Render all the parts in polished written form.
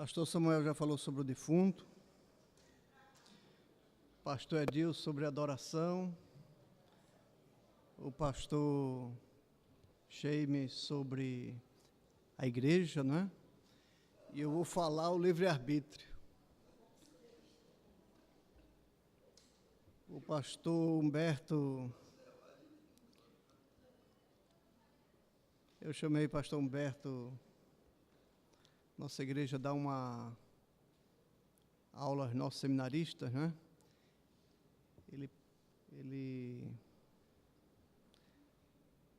Pastor Samuel já falou sobre o defunto. Pastor Edil sobre adoração. O pastor Sheime sobre a igreja, né? E eu vou falar o livre-arbítrio. O pastor Humberto, eu chamei o pastor Humberto, nossa igreja dá uma aula aos nossos seminaristas, né? Ele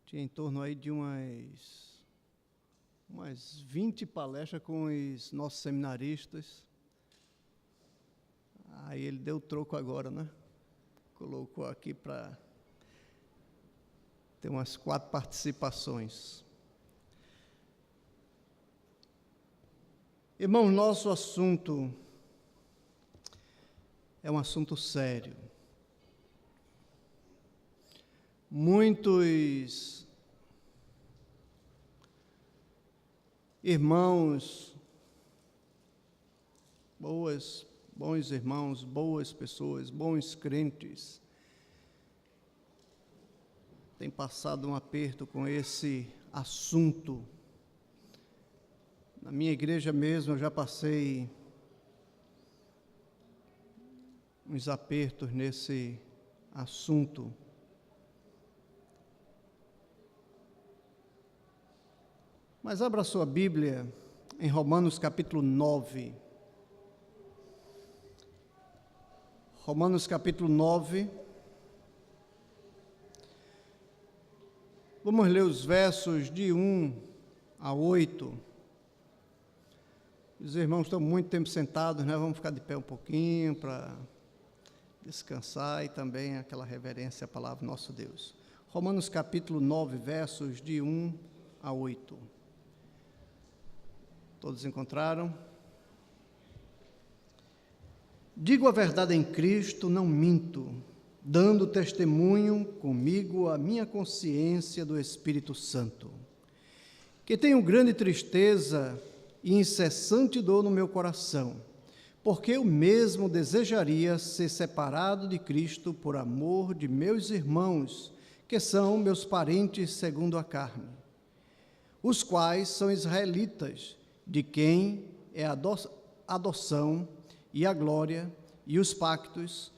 tinha em torno aí de umas 20 palestras com os nossos seminaristas. Aí ele deu troco agora, né? Colocou aqui para ter umas 4 participações. Irmão, nosso assunto é um assunto sério. Muitos irmãos, bons irmãos, boas pessoas, bons crentes, têm passado um aperto com esse assunto. Na minha igreja mesmo, eu já passei uns apertos nesse assunto. Mas abra a sua Bíblia em Romanos capítulo 9. Romanos capítulo 9. Vamos ler os versos de 1 a 8. Os irmãos estão muito tempo sentados, né? Vamos ficar de pé um pouquinho para descansar e também aquela reverência à palavra do nosso Deus. Romanos capítulo 9, versos de 1 a 8. Todos encontraram? Digo a verdade em Cristo, não minto, dando testemunho comigo a minha consciência do Espírito Santo, que tenho grande tristeza e incessante dor no meu coração, porque eu mesmo desejaria ser separado de Cristo por amor de meus irmãos, que são meus parentes segundo a carne, os quais são israelitas, de quem é a adoção e a glória e os pactos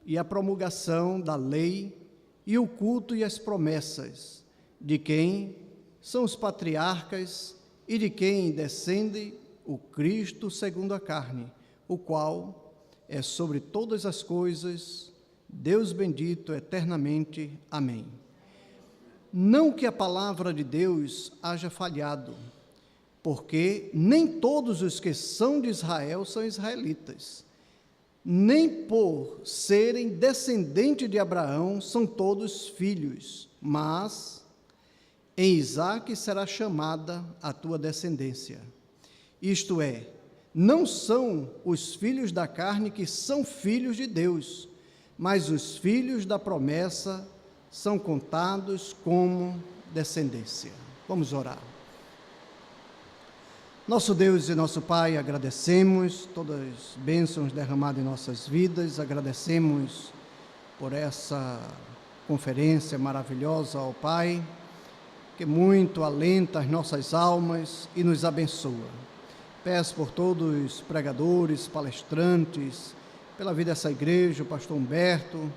e a promulgação da lei e o culto e as promessas, de quem são os patriarcas e de quem descende o Cristo segundo a carne, o qual é sobre todas as coisas, Deus bendito eternamente. Amém. Não que a palavra de Deus haja falhado, porque nem todos os que são de Israel são israelitas, nem por serem descendentes de Abraão são todos filhos, mas em Isaque será chamada a tua descendência. Isto é, não são os filhos da carne que são filhos de Deus, mas os filhos da promessa são contados como descendência. Vamos orar. Nosso Deus e nosso Pai, agradecemos todas as bênçãos derramadas em nossas vidas, agradecemos por essa conferência maravilhosa ao Pai, que muito alenta as nossas almas e nos abençoa. Peço por todos os pregadores, palestrantes, pela vida dessa igreja, o pastor Humberto,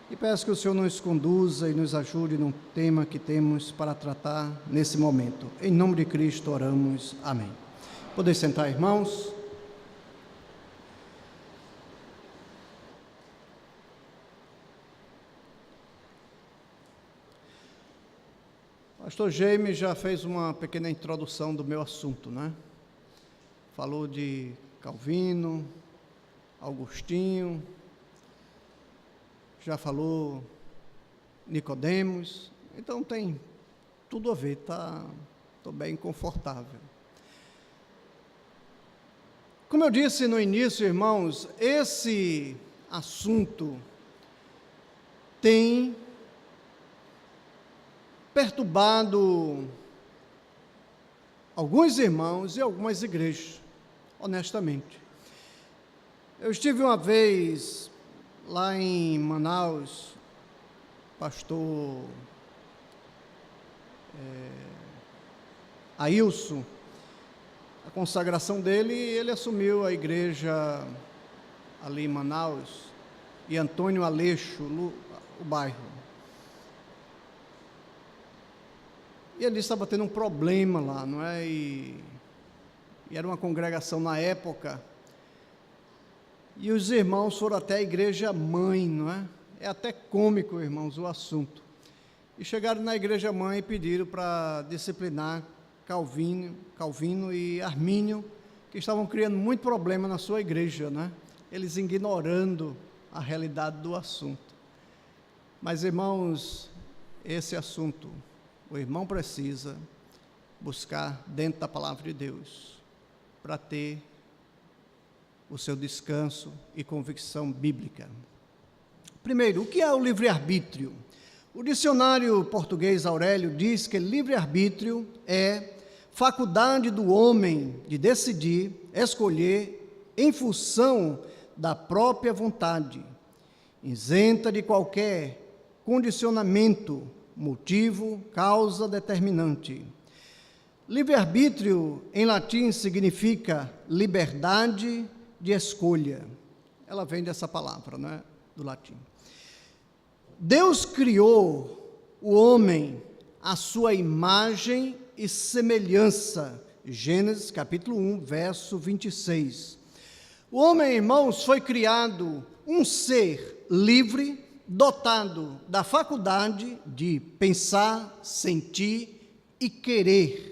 e peço que o Senhor nos conduza e nos ajude no tema que temos para tratar nesse momento. Em nome de Cristo oramos. Amém. Podem sentar, irmãos. Pastor Jaime já fez uma pequena introdução do meu assunto, né? Falou de Calvino, Agostinho, já falou Nicodemos, então tem tudo a ver, estou bem confortável. Como eu disse no início, irmãos, esse assunto tem perturbado alguns irmãos e algumas igrejas. honestamente. Eu estive uma vez lá em Manaus, pastor Ailson, a consagração dele, ele assumiu a igreja ali em Manaus, e Antônio Aleixo, o bairro. E ele estava tendo um problema lá, não é? E era uma congregação na época, e os irmãos foram até a igreja mãe, não é? É até cômico, irmãos, o assunto. E chegaram na igreja mãe e pediram para disciplinar Calvino e Armínio, que estavam criando muito problema na sua igreja, né? Eles ignorando a realidade do assunto. Mas, irmãos, esse assunto, o irmão precisa buscar dentro da palavra de Deus, para ter o seu descanso e convicção bíblica. Primeiro, o que é o livre-arbítrio? O dicionário português Aurélio diz que livre-arbítrio é faculdade do homem de decidir, escolher, em função da própria vontade, isenta de qualquer condicionamento, motivo, causa determinante. Livre-arbítrio, em latim, significa liberdade de escolha. Ela vem dessa palavra, não é? Do latim. Deus criou o homem à sua imagem e semelhança. Gênesis capítulo 1, verso 26. O homem, irmãos, foi criado um ser livre, dotado da faculdade de pensar, sentir e querer.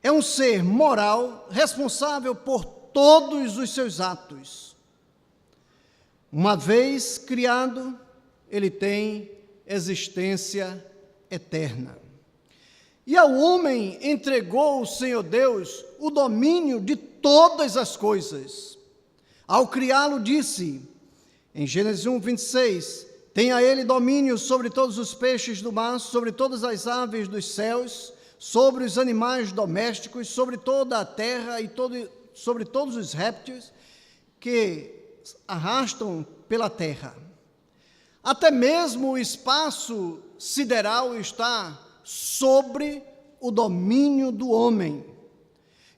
É um ser moral, responsável por todos os seus atos. Uma vez criado, ele tem existência eterna. E ao homem entregou o Senhor Deus o domínio de todas as coisas. Ao criá-lo, disse, em Gênesis 1, 26, tenha ele domínio sobre todos os peixes do mar, sobre todas as aves dos céus, sobre os animais domésticos, sobre toda a terra e sobre todos os répteis que arrastam pela terra. Até mesmo o espaço sideral está sobre o domínio do homem.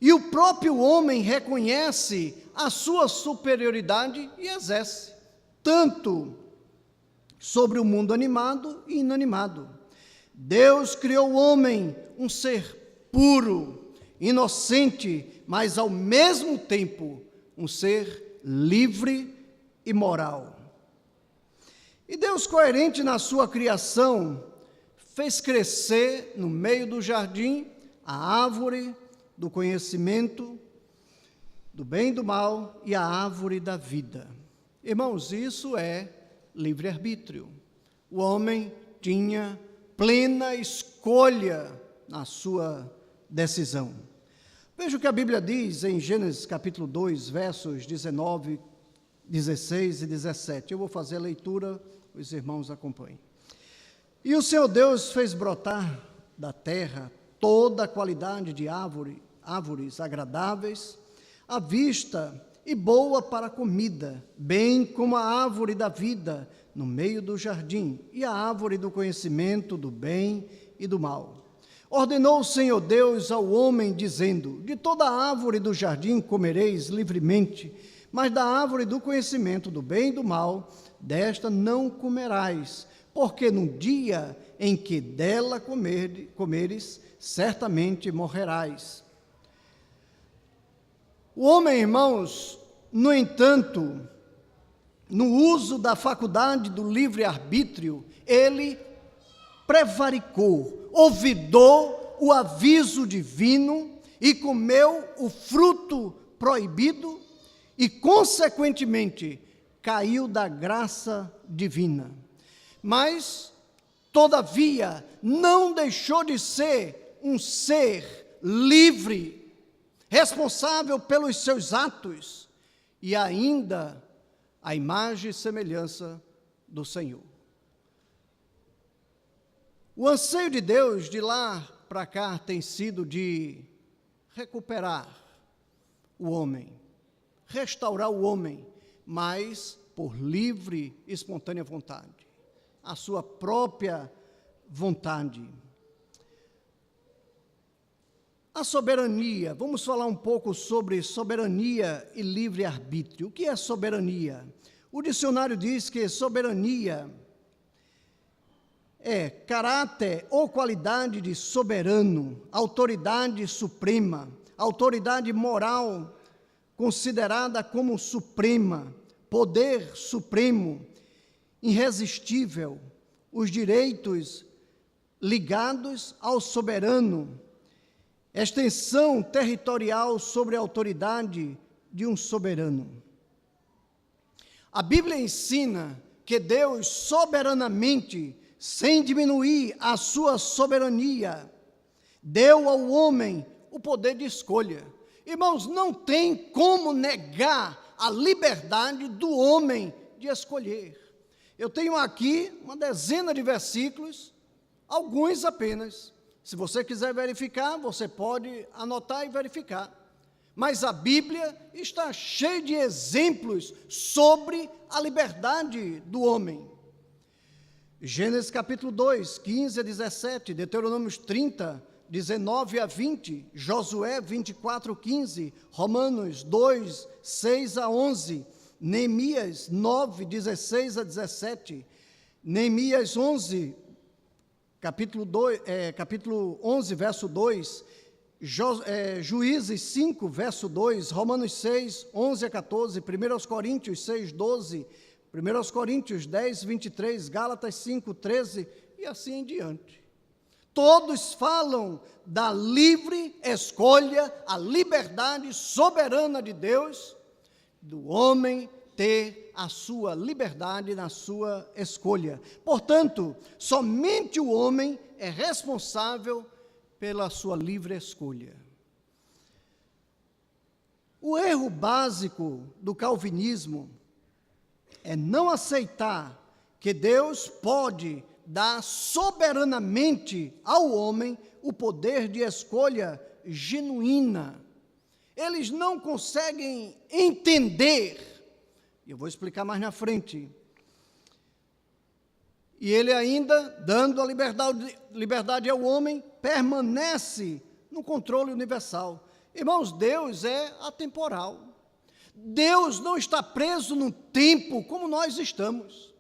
E o próprio homem reconhece a sua superioridade e exerce, tanto sobre o mundo animado e inanimado. Deus criou o homem um ser puro, inocente, mas ao mesmo tempo um ser livre e moral. E Deus, coerente na sua criação, fez crescer no meio do jardim a árvore do conhecimento do bem e do mal e a árvore da vida. Irmãos, isso é livre-arbítrio. O homem tinha plena escolha na sua decisão. Veja o que a Bíblia diz em Gênesis capítulo 2, versos 19, 16 e 17. Eu vou fazer a leitura, os irmãos acompanhem. E o Senhor Deus fez brotar da terra toda a qualidade de árvores agradáveis à vista e boa para a comida, bem como a árvore da vida no meio do jardim e a árvore do conhecimento do bem e do mal. Ordenou o Senhor Deus ao homem, dizendo, de toda a árvore do jardim comereis livremente, mas da árvore do conhecimento do bem e do mal, desta não comerás, porque no dia em que dela comeres, certamente morrerás. O homem, irmãos, no entanto, no uso da faculdade do livre-arbítrio, ele prevaricou, olvidou o aviso divino e comeu o fruto proibido e, consequentemente, caiu da graça divina. Mas, todavia, não deixou de ser um ser livre, responsável pelos seus atos e ainda a imagem e semelhança do Senhor. O anseio de Deus de lá para cá tem sido de recuperar o homem, restaurar o homem, mas por livre e espontânea vontade, a sua própria vontade. A soberania, vamos falar um pouco sobre soberania e livre-arbítrio. O que é soberania? O dicionário diz que soberania é caráter ou qualidade de soberano, autoridade suprema, autoridade moral considerada como suprema, poder supremo, irresistível, os direitos ligados ao soberano, extensão territorial sobre a autoridade de um soberano. A Bíblia ensina que Deus soberanamente, sem diminuir a sua soberania, deu ao homem o poder de escolha. Irmãos, não tem como negar a liberdade do homem de escolher. Eu tenho aqui uma dezena de versículos, alguns apenas. Se você quiser verificar, você pode anotar e verificar. Mas a Bíblia está cheia de exemplos sobre a liberdade do homem. Gênesis capítulo 2, 15 a 17, Deuteronômio 30, 19 a 20, Josué 24, 15, Romanos 2, 6 a 11, Neemias 9, 16 a 17, Neemias 11, capítulo 11, verso 2, Juízes 5, verso 2, Romanos 6, 11 a 14, 1 Coríntios 6, 12, 1 Coríntios 10, 23, Gálatas 5, 13 e assim em diante. Todos falam da livre escolha, a liberdade soberana de Deus, do homem ter a sua liberdade na sua escolha. Portanto, somente o homem é responsável pela sua livre escolha. O erro básico do calvinismo é não aceitar que Deus pode dar soberanamente ao homem o poder de escolha genuína. Eles não conseguem entender, eu vou explicar mais na frente, e ele ainda, dando a liberdade ao homem, permanece no controle universal. Irmãos, Deus é atemporal. Deus não está preso no tempo como nós estamos.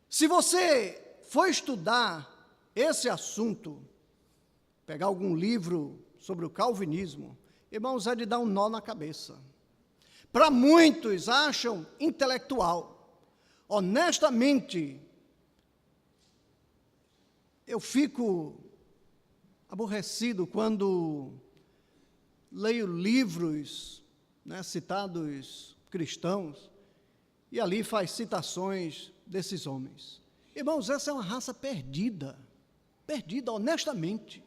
Se você for estudar esse assunto, pegar algum livro sobre o calvinismo, irmãos, é de dar um nó na cabeça. Para muitos acham intelectual. Honestamente, eu fico aborrecido quando leio livros, citados cristãos, e ali faz citações desses homens. Irmãos, essa é uma raça perdida, honestamente.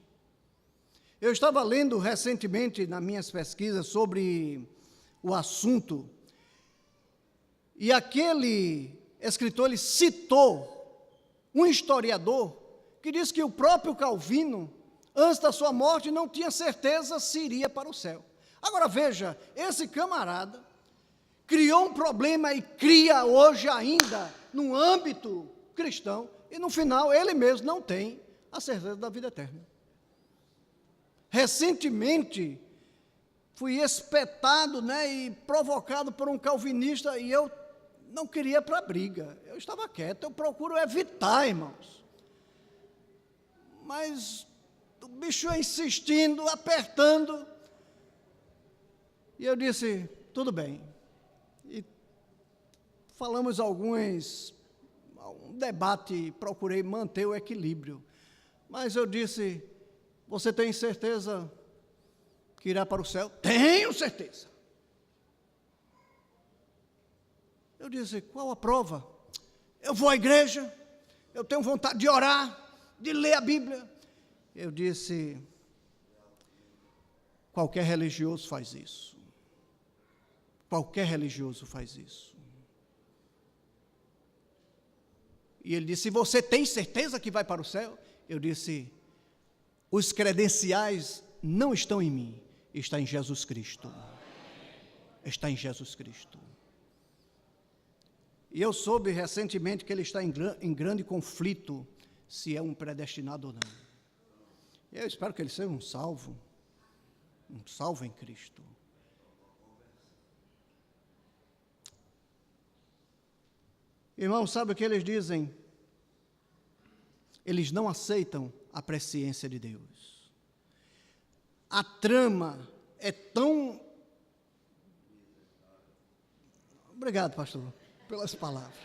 Eu estava lendo recentemente, nas minhas pesquisas, sobre o assunto, e aquele escritor, ele citou um historiador que diz que o próprio Calvino, antes da sua morte, não tinha certeza se iria para o céu. Agora veja, esse camarada criou um problema e cria hoje ainda no âmbito cristão, e no final ele mesmo não tem a certeza da vida eterna. Recentemente, fui espetado, e provocado por um calvinista, e eu não queria para a briga, eu estava quieto, eu procuro evitar, irmãos. Mas o bicho insistindo, apertando, e eu disse, tudo bem. E falamos um debate, procurei manter o equilíbrio. Mas eu disse, você tem certeza que irá para o céu? Tenho certeza. Eu disse, qual a prova? Eu vou à igreja, eu tenho vontade de orar, de ler a Bíblia. Eu disse, qualquer religioso faz isso. Qualquer religioso faz isso. E ele disse, você tem certeza que vai para o céu? Eu disse, os credenciais não estão em mim. está em Jesus Cristo. Está em Jesus Cristo. E eu soube recentemente que ele está em grande conflito se é um predestinado ou não. Eu espero que ele seja um salvo em Cristo. Irmãos, sabe o que eles dizem? Eles não aceitam a presciência de Deus. A trama é tão... Obrigado, pastor, pelas palavras.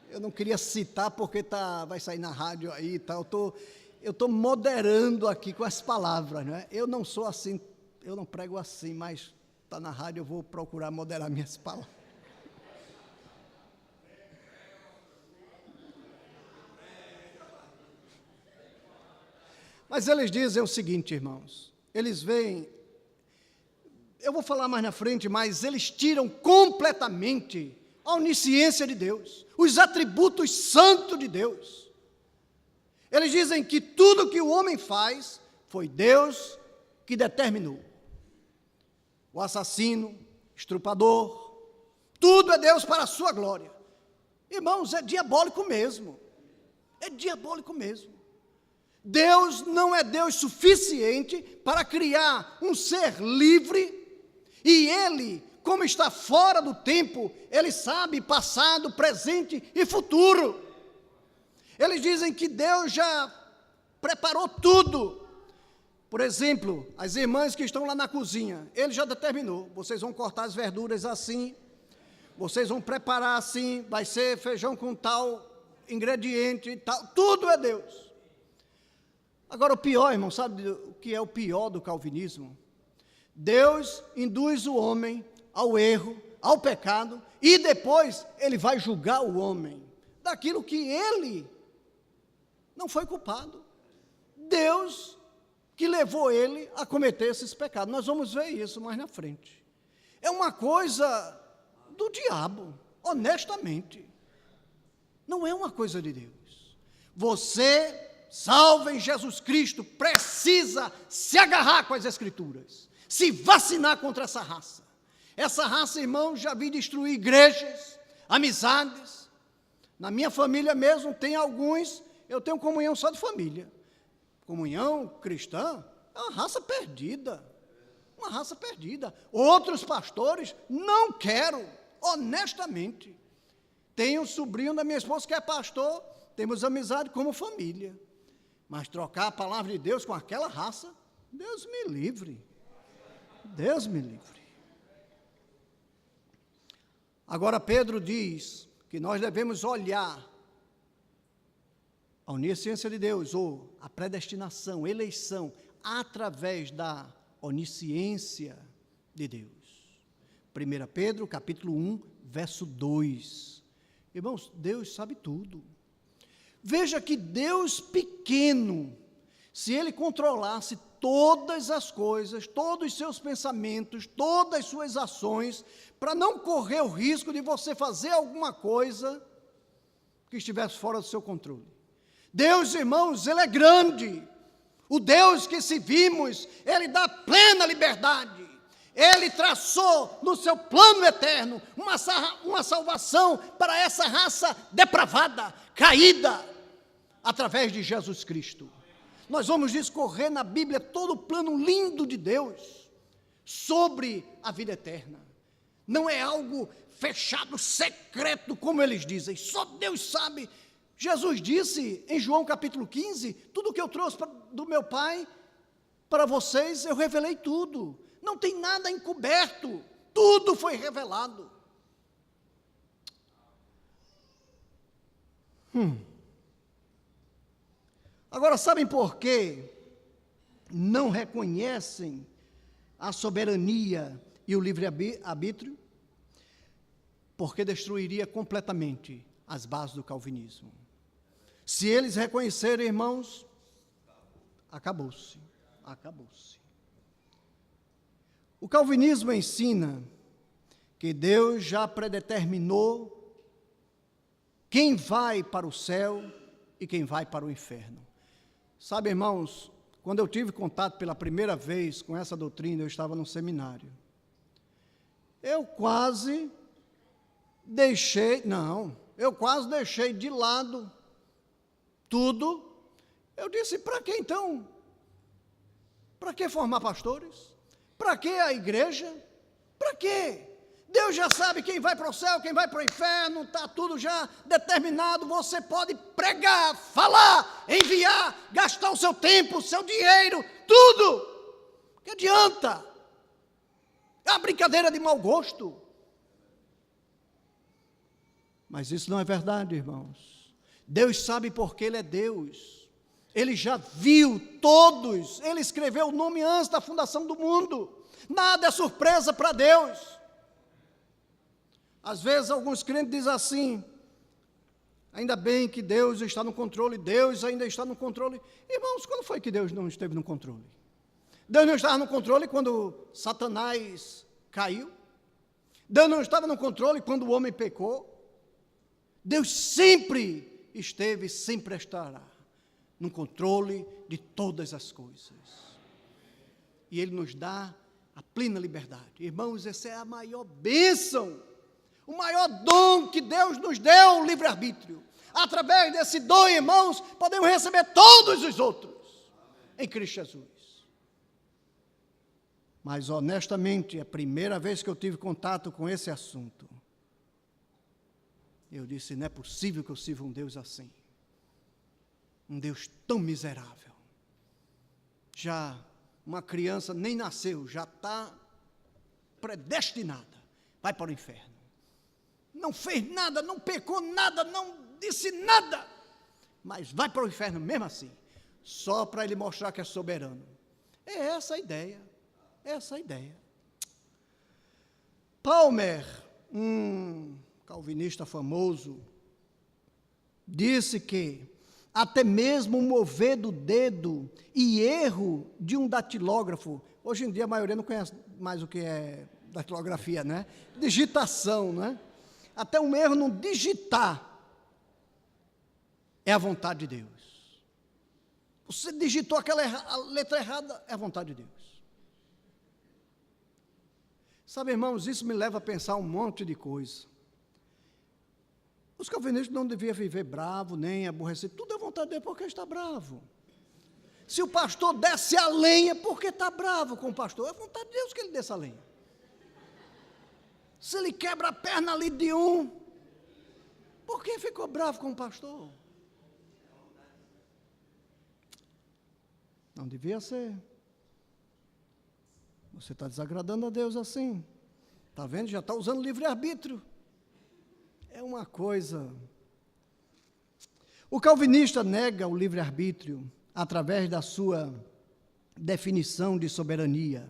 Eu não queria citar porque vai sair na rádio aí e tal. Eu estou moderando aqui com as palavras, não é? Eu não sou assim, eu não prego assim, mas está na rádio, eu vou procurar moderar minhas palavras. Mas eles dizem o seguinte, irmãos, eles veem, eu vou falar mais na frente, mas eles tiram completamente a onisciência de Deus, os atributos santos de Deus. Eles dizem que tudo que o homem faz foi Deus que determinou. O assassino, estrupador, tudo é Deus para a sua glória. Irmãos, é diabólico mesmo. É diabólico mesmo. Deus não é Deus suficiente para criar um ser livre e ele, como está fora do tempo, ele sabe passado, presente e futuro. Eles dizem que Deus já preparou tudo. Por exemplo, as irmãs que estão lá na cozinha, ele já determinou, vocês vão cortar as verduras assim, vocês vão preparar assim, vai ser feijão com tal ingrediente, tal, tudo é Deus. Agora o pior, irmão, sabe o que é o pior do calvinismo? Deus induz o homem ao erro, ao pecado, e depois ele vai julgar o homem daquilo que ele não foi culpado. Deus que levou ele a cometer esses pecados. Nós vamos ver isso mais na frente. É uma coisa do diabo, honestamente. Não é uma coisa de Deus. Você, salvo em Jesus Cristo, precisa se agarrar com as Escrituras, se vacinar contra essa raça. Essa raça, irmão, já vi destruir igrejas, amizades. Na minha família mesmo tem alguns, eu tenho comunhão só de família. Comunhão cristã é uma raça perdida. Uma raça perdida. Outros pastores, não quero, honestamente. Tenho um sobrinho da minha esposa que é pastor, temos amizade como família. Mas trocar a palavra de Deus com aquela raça, Deus me livre. Deus me livre. Agora Pedro diz que nós devemos olhar a onisciência de Deus, ou a predestinação, eleição, através da onisciência de Deus. 1 Pedro, capítulo 1, verso 2. Irmãos, Deus sabe tudo. Veja que Deus pequeno, se Ele controlasse todas as coisas, todos os seus pensamentos, todas as suas ações, para não correr o risco de você fazer alguma coisa que estivesse fora do seu controle. Deus, irmãos, Ele é grande. O Deus que servimos, Ele dá plena liberdade. Ele traçou no seu plano eterno uma salvação para essa raça depravada, caída, através de Jesus Cristo. Nós vamos discorrer na Bíblia todo o plano lindo de Deus sobre a vida eterna. Não é algo fechado, secreto, como eles dizem, só Deus sabe. Jesus disse em João capítulo 15, tudo que eu trouxe do meu Pai para vocês, eu revelei tudo. Não tem nada encoberto, tudo foi revelado. Agora, sabem por que não reconhecem a soberania e o livre-arbítrio? Porque destruiria completamente as bases do calvinismo. Se eles reconhecerem, irmãos, acabou-se, acabou-se. O calvinismo ensina que Deus já predeterminou quem vai para o céu e quem vai para o inferno. Sabe, irmãos, quando eu tive contato pela primeira vez com essa doutrina, eu estava no seminário. Eu quase deixei de lado tudo. Eu disse, para que então? Para que formar pastores? Para que a igreja? Para quê? Deus já sabe quem vai para o céu, quem vai para o inferno, está tudo já determinado. Você pode pregar, falar, enviar, gastar o seu tempo, o seu dinheiro, tudo. Que adianta? É uma brincadeira de mau gosto. Mas isso não é verdade, irmãos. Deus sabe porque Ele é Deus. Ele já viu todos. Ele escreveu o nome antes da fundação do mundo. Nada é surpresa para Deus. Às vezes alguns crentes dizem assim, ainda bem que Deus está no controle, Deus ainda está no controle. Irmãos, quando foi que Deus não esteve no controle? Deus não estava no controle quando Satanás caiu? Deus não estava no controle quando o homem pecou? Deus sempre esteve, sempre estará no controle de todas as coisas. E Ele nos dá a plena liberdade. Irmãos, essa é a maior bênção. O maior dom que Deus nos deu, o livre-arbítrio. Através desse dom, irmãos, podemos receber todos os outros em Cristo Jesus. Mas, honestamente, é a primeira vez que eu tive contato com esse assunto. Eu disse, não é possível que eu sirva um Deus assim. Um Deus tão miserável. Já uma criança nem nasceu, já está predestinada, vai para o inferno. Não fez nada, não pecou nada, não disse nada, mas vai para o inferno mesmo assim, só para ele mostrar que é soberano. É essa a ideia, Palmer, um calvinista famoso, disse que até mesmo o mover do dedo e erro de um datilógrafo, hoje em dia a maioria não conhece mais o que é datilografia, né? Digitação, né? Até um erro no digitar é a vontade de Deus. Você digitou a letra errada, é a vontade de Deus. Sabe, irmãos, isso me leva a pensar um monte de coisa. Os calvinistas não deviam viver bravo, nem aborrecido. Tudo é vontade de Deus, porque está bravo. Se o pastor desce a lenha, porque está bravo com o pastor. É vontade de Deus que ele desça a lenha. Se ele quebra a perna ali de um, por que ficou bravo com o pastor? Não devia ser. Você está desagradando a Deus assim. Está vendo? Já está usando livre-arbítrio. É uma coisa. O calvinista nega o livre-arbítrio através da sua definição de soberania.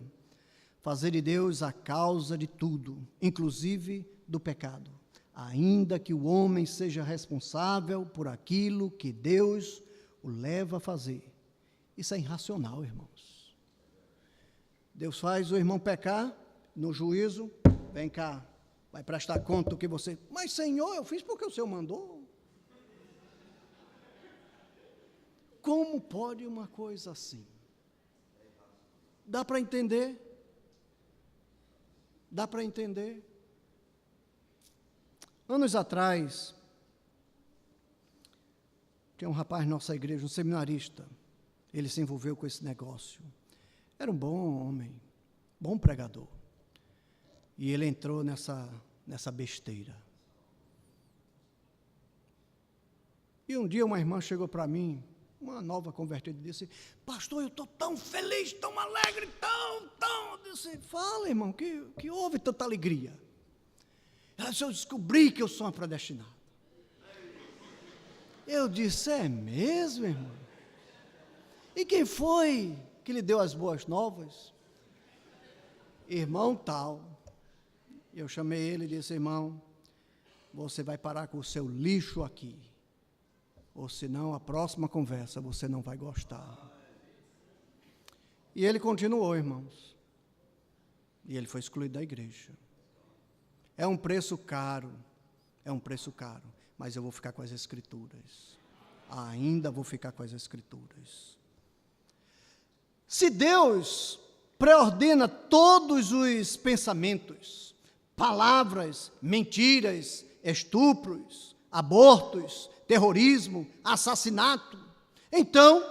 Fazer de Deus a causa de tudo, inclusive do pecado, ainda que o homem seja responsável por aquilo que Deus o leva a fazer. Isso é irracional, irmãos. Deus faz o irmão pecar, no juízo, vem cá, vai prestar conta do que você... Mas, Senhor, eu fiz porque o Senhor mandou. Como pode uma coisa assim? Dá para entender? Dá para entender? Anos atrás, tinha um rapaz na nossa igreja, um seminarista, ele se envolveu com esse negócio. Era um bom homem, bom pregador. E ele entrou nessa besteira. E um dia uma irmã chegou para mim, uma nova convertida, e disse, pastor, eu estou tão feliz, tão alegre, tão. Eu disse, fala, irmão, que houve tanta alegria? Ela disse, eu descobri que eu sou uma predestinada. Eu disse, é mesmo, irmão? E quem foi que lhe deu as boas novas? Irmão tal. Eu chamei ele e disse, irmão, você vai parar com o seu lixo aqui. Ou senão a próxima conversa você não vai gostar. E ele continuou, irmãos. E ele foi excluído da igreja. É um preço caro, mas eu vou ficar com as Escrituras. Ainda vou ficar com as Escrituras. Se Deus preordena todos os pensamentos, palavras, mentiras, estupros, abortos, terrorismo, assassinato, então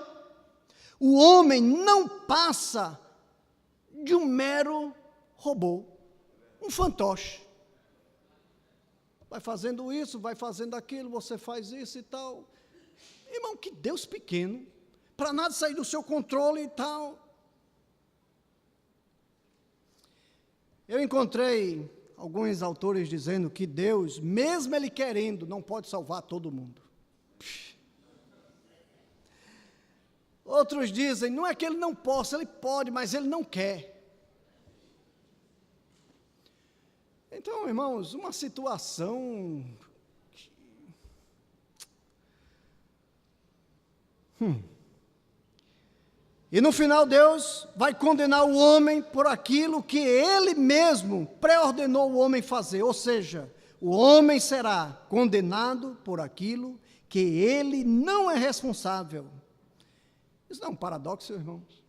o homem não passa de um mero robô, um fantoche. Vai fazendo isso, vai fazendo aquilo, você faz isso e tal. Irmão, que Deus pequeno, para nada sair do seu controle e tal. Eu encontrei alguns autores dizendo que Deus, mesmo Ele querendo, não pode salvar todo mundo. Outros dizem, não é que Ele não possa, Ele pode, mas Ele não quer. Então, irmãos, uma situação... E no final Deus vai condenar o homem por aquilo que Ele mesmo pré-ordenou o homem fazer, ou seja, o homem será condenado por aquilo que ele não é responsável. Isso não é um paradoxo, irmãos?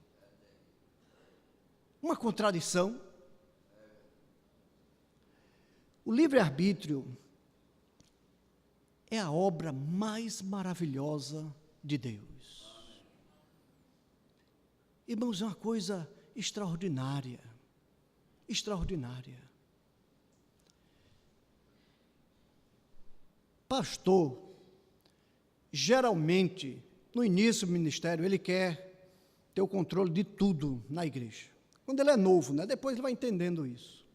Uma contradição? O livre-arbítrio é a obra mais maravilhosa de Deus. Irmãos, é uma coisa extraordinária, extraordinária. Pastor, geralmente, no início do ministério, ele quer ter o controle de tudo na igreja. Quando ele é novo, né? Depois ele vai entendendo isso.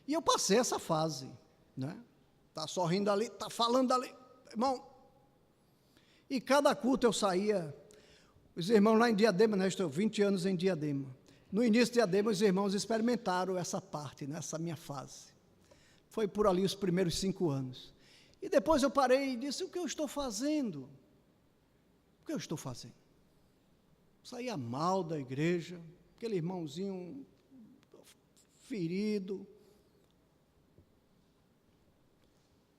E eu passei essa fase, né? Está sorrindo ali, está falando ali, irmão. E cada culto eu saía, os irmãos lá em Diadema, né? Estou 20 anos em Diadema. No início de Diadema, os irmãos experimentaram essa parte, né? Essa minha fase. Foi por ali os primeiros 5 anos. E depois eu parei e disse, o que eu estou fazendo? O que eu estou fazendo? Saía mal da igreja, aquele irmãozinho ferido.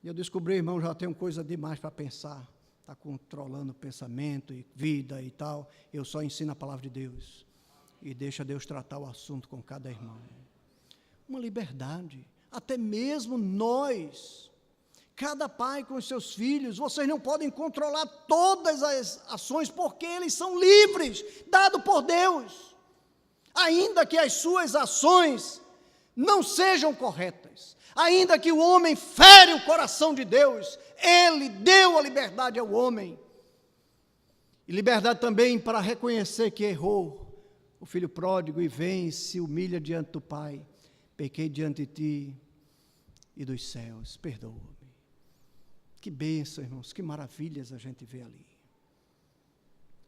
E eu descobri, irmão, já tenho coisa demais para pensar. Está controlando o pensamento e vida e tal. Eu só ensino a palavra de Deus. E deixa Deus tratar o assunto com cada irmão. Uma liberdade. Até mesmo nós, cada pai com os seus filhos, vocês não podem controlar todas as ações, porque eles são livres, dado por Deus. Ainda que as suas ações não sejam corretas, ainda que o homem fere o coração de Deus, Ele deu a liberdade ao homem. E liberdade também para reconhecer que errou. O filho pródigo e vem e se humilha diante do pai. Pequei diante de ti e dos céus, perdoa-me. Que bênção, irmãos, que maravilhas a gente vê ali.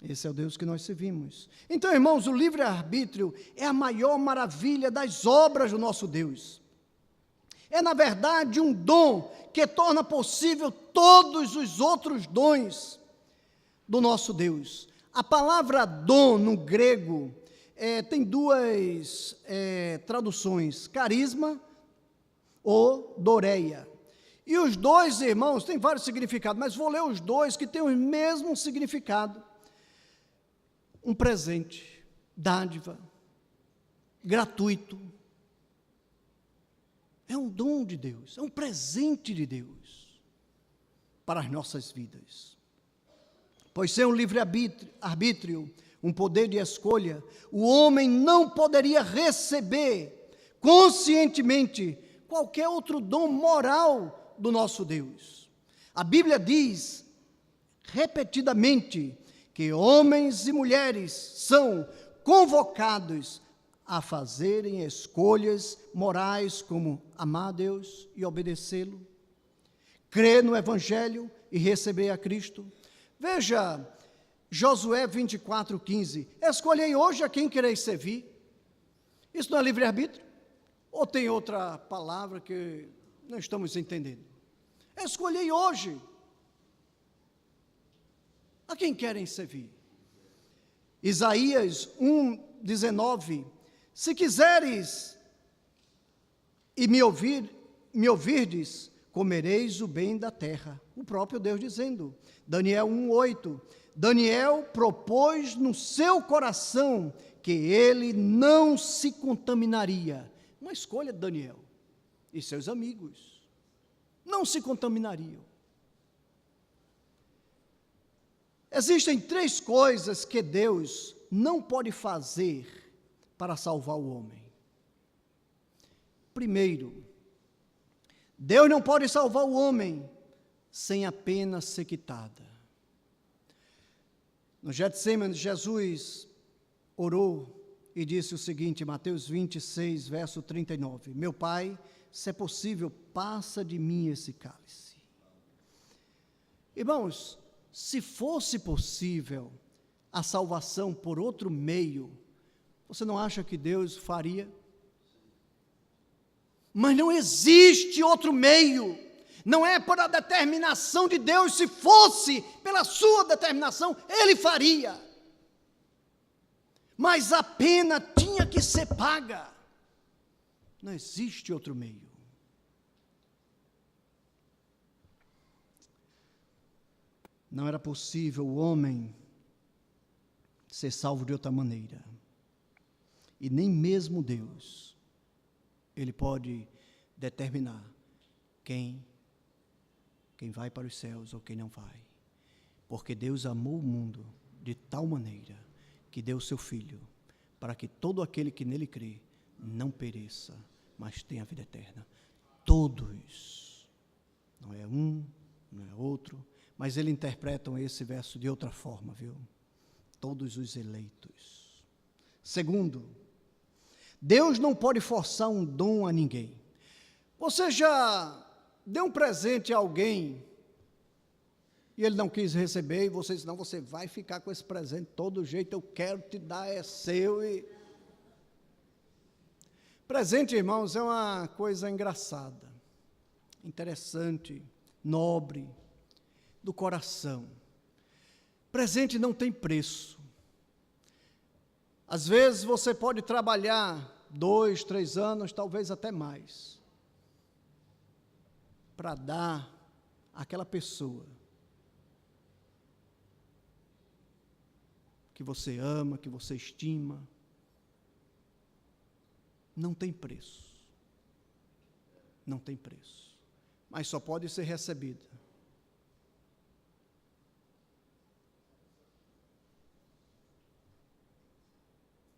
Esse é o Deus que nós servimos. Então, irmãos, o livre-arbítrio é a maior maravilha das obras do nosso Deus. É, na verdade, um dom que torna possível todos os outros dons do nosso Deus. A palavra dom, no grego, tem duas traduções, carisma ou doreia. E os dois, irmãos, têm vários significados, mas vou ler os dois que têm o mesmo significado. Um presente, dádiva, gratuito. É um dom de Deus, é um presente de Deus para as nossas vidas. Pois sem um livre-arbítrio, um poder de escolha, o homem não poderia receber conscientemente qualquer outro dom moral do nosso Deus. A Bíblia diz repetidamente que homens e mulheres são convocados a fazerem escolhas morais como amar a Deus e obedecê-lo, crer no Evangelho e receber a Cristo. Veja, Josué 24:15, escolhei hoje a quem quereis servir. Isso não é livre-arbítrio? Ou tem outra palavra que não estamos entendendo? Escolhei hoje a quem querem servir. Isaías 1:19, se quiseres e me ouvirdes, comereis o bem da terra. O próprio Deus dizendo. Daniel 1:8, Daniel propôs no seu coração que ele não se contaminaria. Uma escolha de Daniel e seus amigos. Não se contaminariam. Existem 3 coisas que Deus não pode fazer para salvar o homem. Primeiro, Deus não pode salvar o homem sem a pena ser quitada. No Getsemane, Jesus orou e disse o seguinte, Mateus 26, verso 39, meu Pai, se é possível, passa de mim esse cálice. Irmãos, se fosse possível a salvação por outro meio, você não acha que Deus faria? Mas não existe outro meio, não é por a determinação de Deus, se fosse pela sua determinação, Ele faria. Mas a pena tinha que ser paga, não existe outro meio. Não era possível o homem ser salvo de outra maneira. E nem mesmo Deus, Ele pode determinar quem vai para os céus ou quem não vai. Porque Deus amou o mundo de tal maneira que deu o seu Filho, para que todo aquele que nele crê não pereça, mas tenha a vida eterna. Todos, não é um, não é outro, mas eles interpretam esse verso de outra forma, viu? Todos os eleitos. Segundo, Deus não pode forçar um dom a ninguém. Você já deu um presente a alguém e ele não quis receber, e você disse, não, você vai ficar com esse presente, todo jeito eu quero te dar, é seu. E presente, irmãos, é uma coisa engraçada, interessante, nobre, do coração. Presente não tem preço. Às vezes você pode trabalhar 2, 3 anos, talvez até mais, para dar àquela pessoa que você ama, que você estima. Não tem preço. Não tem preço. Mas só pode ser recebida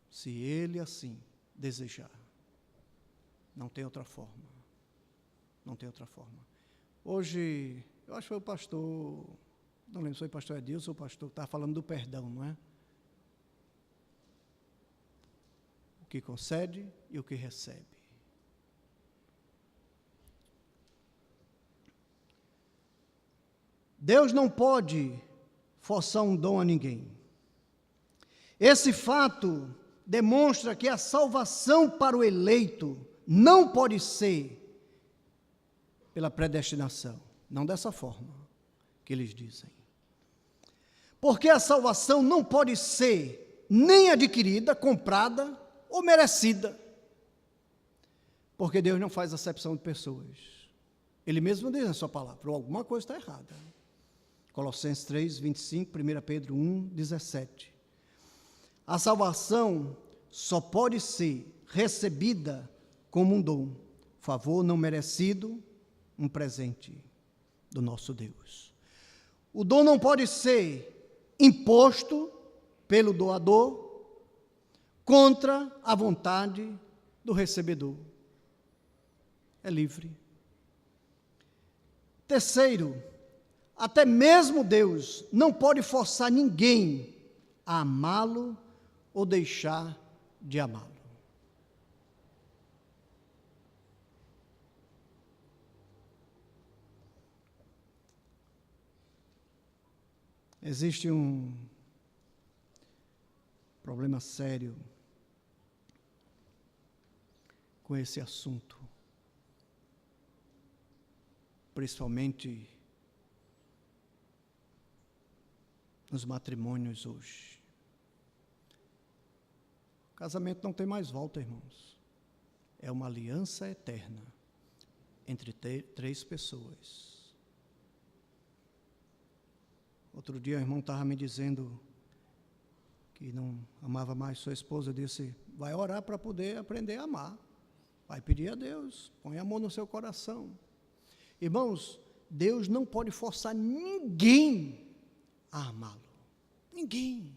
se ele assim desejar. Não tem outra forma. Não tem outra forma. Hoje, eu acho que foi o pastor, não lembro se foi o pastor Edilson ou o pastor que estava falando do perdão, não é? O que concede e o que recebe. Deus não pode forçar um dom a ninguém. Esse fato demonstra que a salvação para o eleito não pode ser pela predestinação, não dessa forma que eles dizem. Porque a salvação não pode ser nem adquirida, comprada ou merecida. Porque Deus não faz acepção de pessoas. Ele mesmo diz na sua palavra, alguma coisa está errada. Colossenses 3, 25, 1 Pedro 1, 17. A salvação só pode ser recebida como um dom, favor não merecido, um presente do nosso Deus. O dom não pode ser imposto pelo doador contra a vontade do recebedor. É livre. Terceiro, até mesmo Deus não pode forçar ninguém a amá-lo ou deixar de amá-lo. Existe um problema sério com esse assunto, principalmente nos matrimônios hoje. O casamento não tem mais volta, irmãos. É uma aliança eterna entre 3 pessoas. Outro dia o irmão estava me dizendo que não amava mais sua esposa. Eu disse, vai orar para poder aprender a amar. Vai pedir a Deus, põe amor no seu coração. Irmãos, Deus não pode forçar ninguém a amá-lo. Ninguém.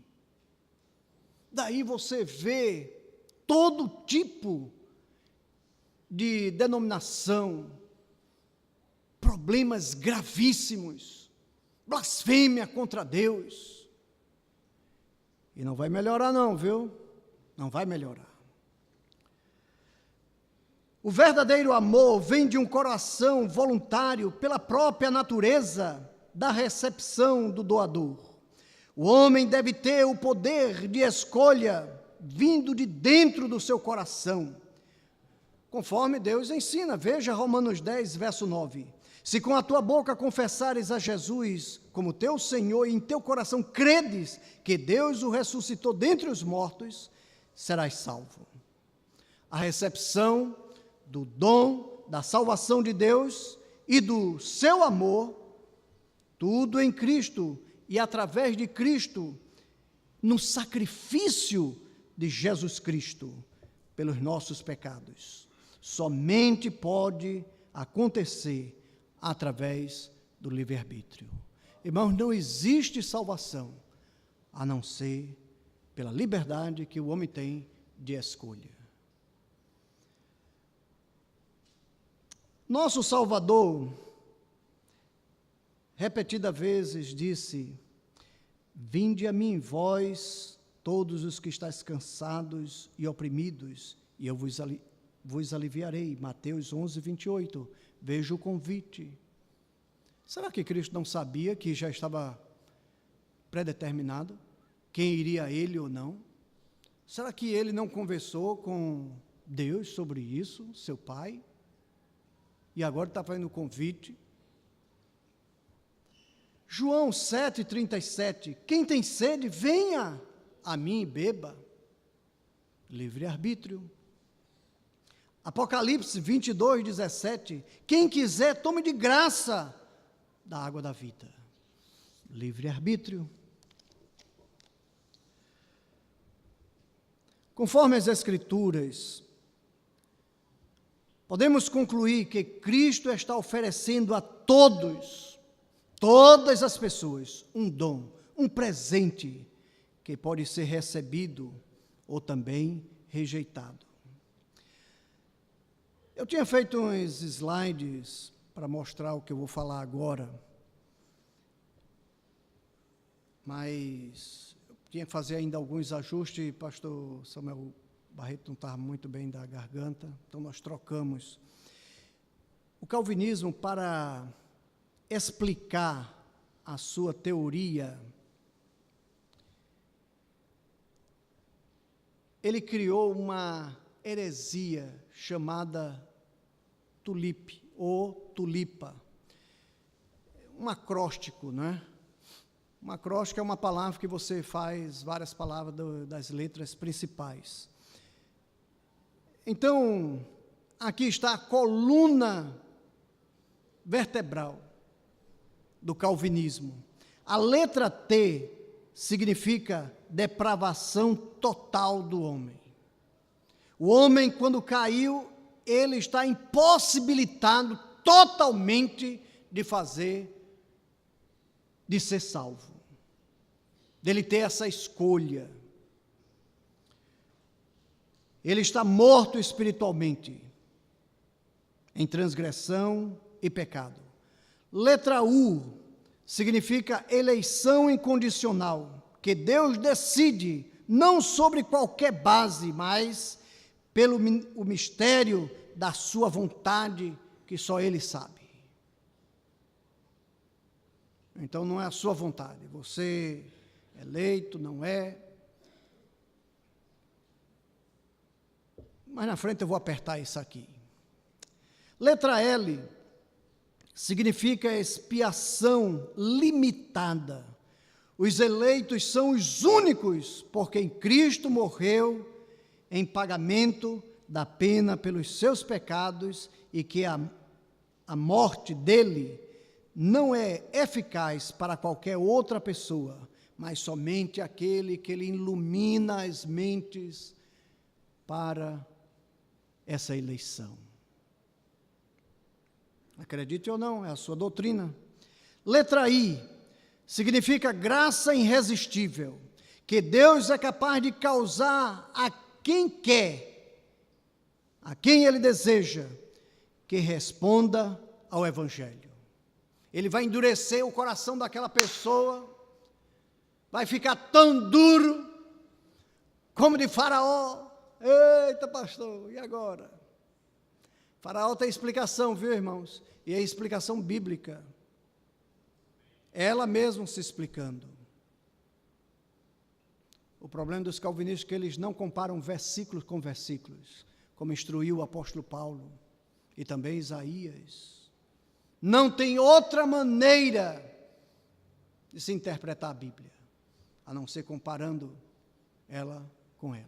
Daí você vê todo tipo de denominação, problemas gravíssimos, blasfêmia contra Deus. E não vai melhorar não, viu? Não vai melhorar. O verdadeiro amor vem de um coração voluntário pela própria natureza da recepção do doador. O homem deve ter o poder de escolha vindo de dentro do seu coração, conforme Deus ensina. Veja Romanos 10, verso 9. Se com a tua boca confessares a Jesus como teu Senhor e em teu coração credes que Deus o ressuscitou dentre os mortos, serás salvo. A recepção do dom da salvação de Deus e do seu amor, tudo em Cristo e através de Cristo, no sacrifício de Jesus Cristo pelos nossos pecados, somente pode acontecer através do livre-arbítrio. Irmãos, não existe salvação a não ser pela liberdade que o homem tem de escolha. Nosso Salvador, repetidas vezes, disse, vinde a mim, vós, todos os que estáis cansados e oprimidos, e eu vos aliviarei. Mateus 11, 28. Veja o convite. Será que Cristo não sabia que já estava predeterminado quem iria a ele ou não? Será que ele não conversou com Deus sobre isso, seu Pai? E agora está fazendo o convite. João 7,37, quem tem sede, venha a mim e beba. Livre-arbítrio. Apocalipse 22:17, quem quiser, tome de graça da água da vida. Livre-arbítrio. Conforme as Escrituras, podemos concluir que Cristo está oferecendo a todas as pessoas, um dom, um presente, que pode ser recebido ou também rejeitado. Eu tinha feito uns slides para mostrar o que eu vou falar agora, mas eu tinha que fazer ainda alguns ajustes. Pastor Samuel Barreto não estava muito bem da garganta, então nós trocamos. O calvinismo, para explicar a sua teoria, ele criou uma heresia chamada tulipe ou tulipa, um acróstico, né? Um acróstico é uma palavra que você faz várias palavras das letras principais. Então, aqui está a coluna vertebral do calvinismo. A letra T significa depravação total do homem. O homem, quando caiu, ele está impossibilitado totalmente de ser salvo, dele ter essa escolha. Ele está morto espiritualmente, em transgressão e pecado. Letra U significa eleição incondicional, que Deus decide, não sobre qualquer base, mas pelo o mistério da sua vontade, que só Ele sabe. Então não é a sua vontade, você é eleito, não é. Mas na frente eu vou apertar isso aqui. Letra L significa expiação limitada. Os eleitos são os únicos por quem Cristo morreu em pagamento da pena pelos seus pecados, e que a morte dele não é eficaz para qualquer outra pessoa, mas somente aquele que ele ilumina as mentes para essa eleição. Acredite ou não, é a sua doutrina. Letra I, significa graça irresistível, que Deus é capaz de causar a quem quer, a quem Ele deseja, que responda ao Evangelho. Ele vai endurecer o coração daquela pessoa, vai ficar tão duro como de Faraó. Eita, pastor, e agora? Faraó tem explicação, viu, irmãos? E é explicação bíblica. Ela mesma se explicando. O problema dos calvinistas é que eles não comparam versículos com versículos, como instruiu o apóstolo Paulo e também Isaías. Não tem outra maneira de se interpretar a Bíblia, a não ser comparando ela com ela.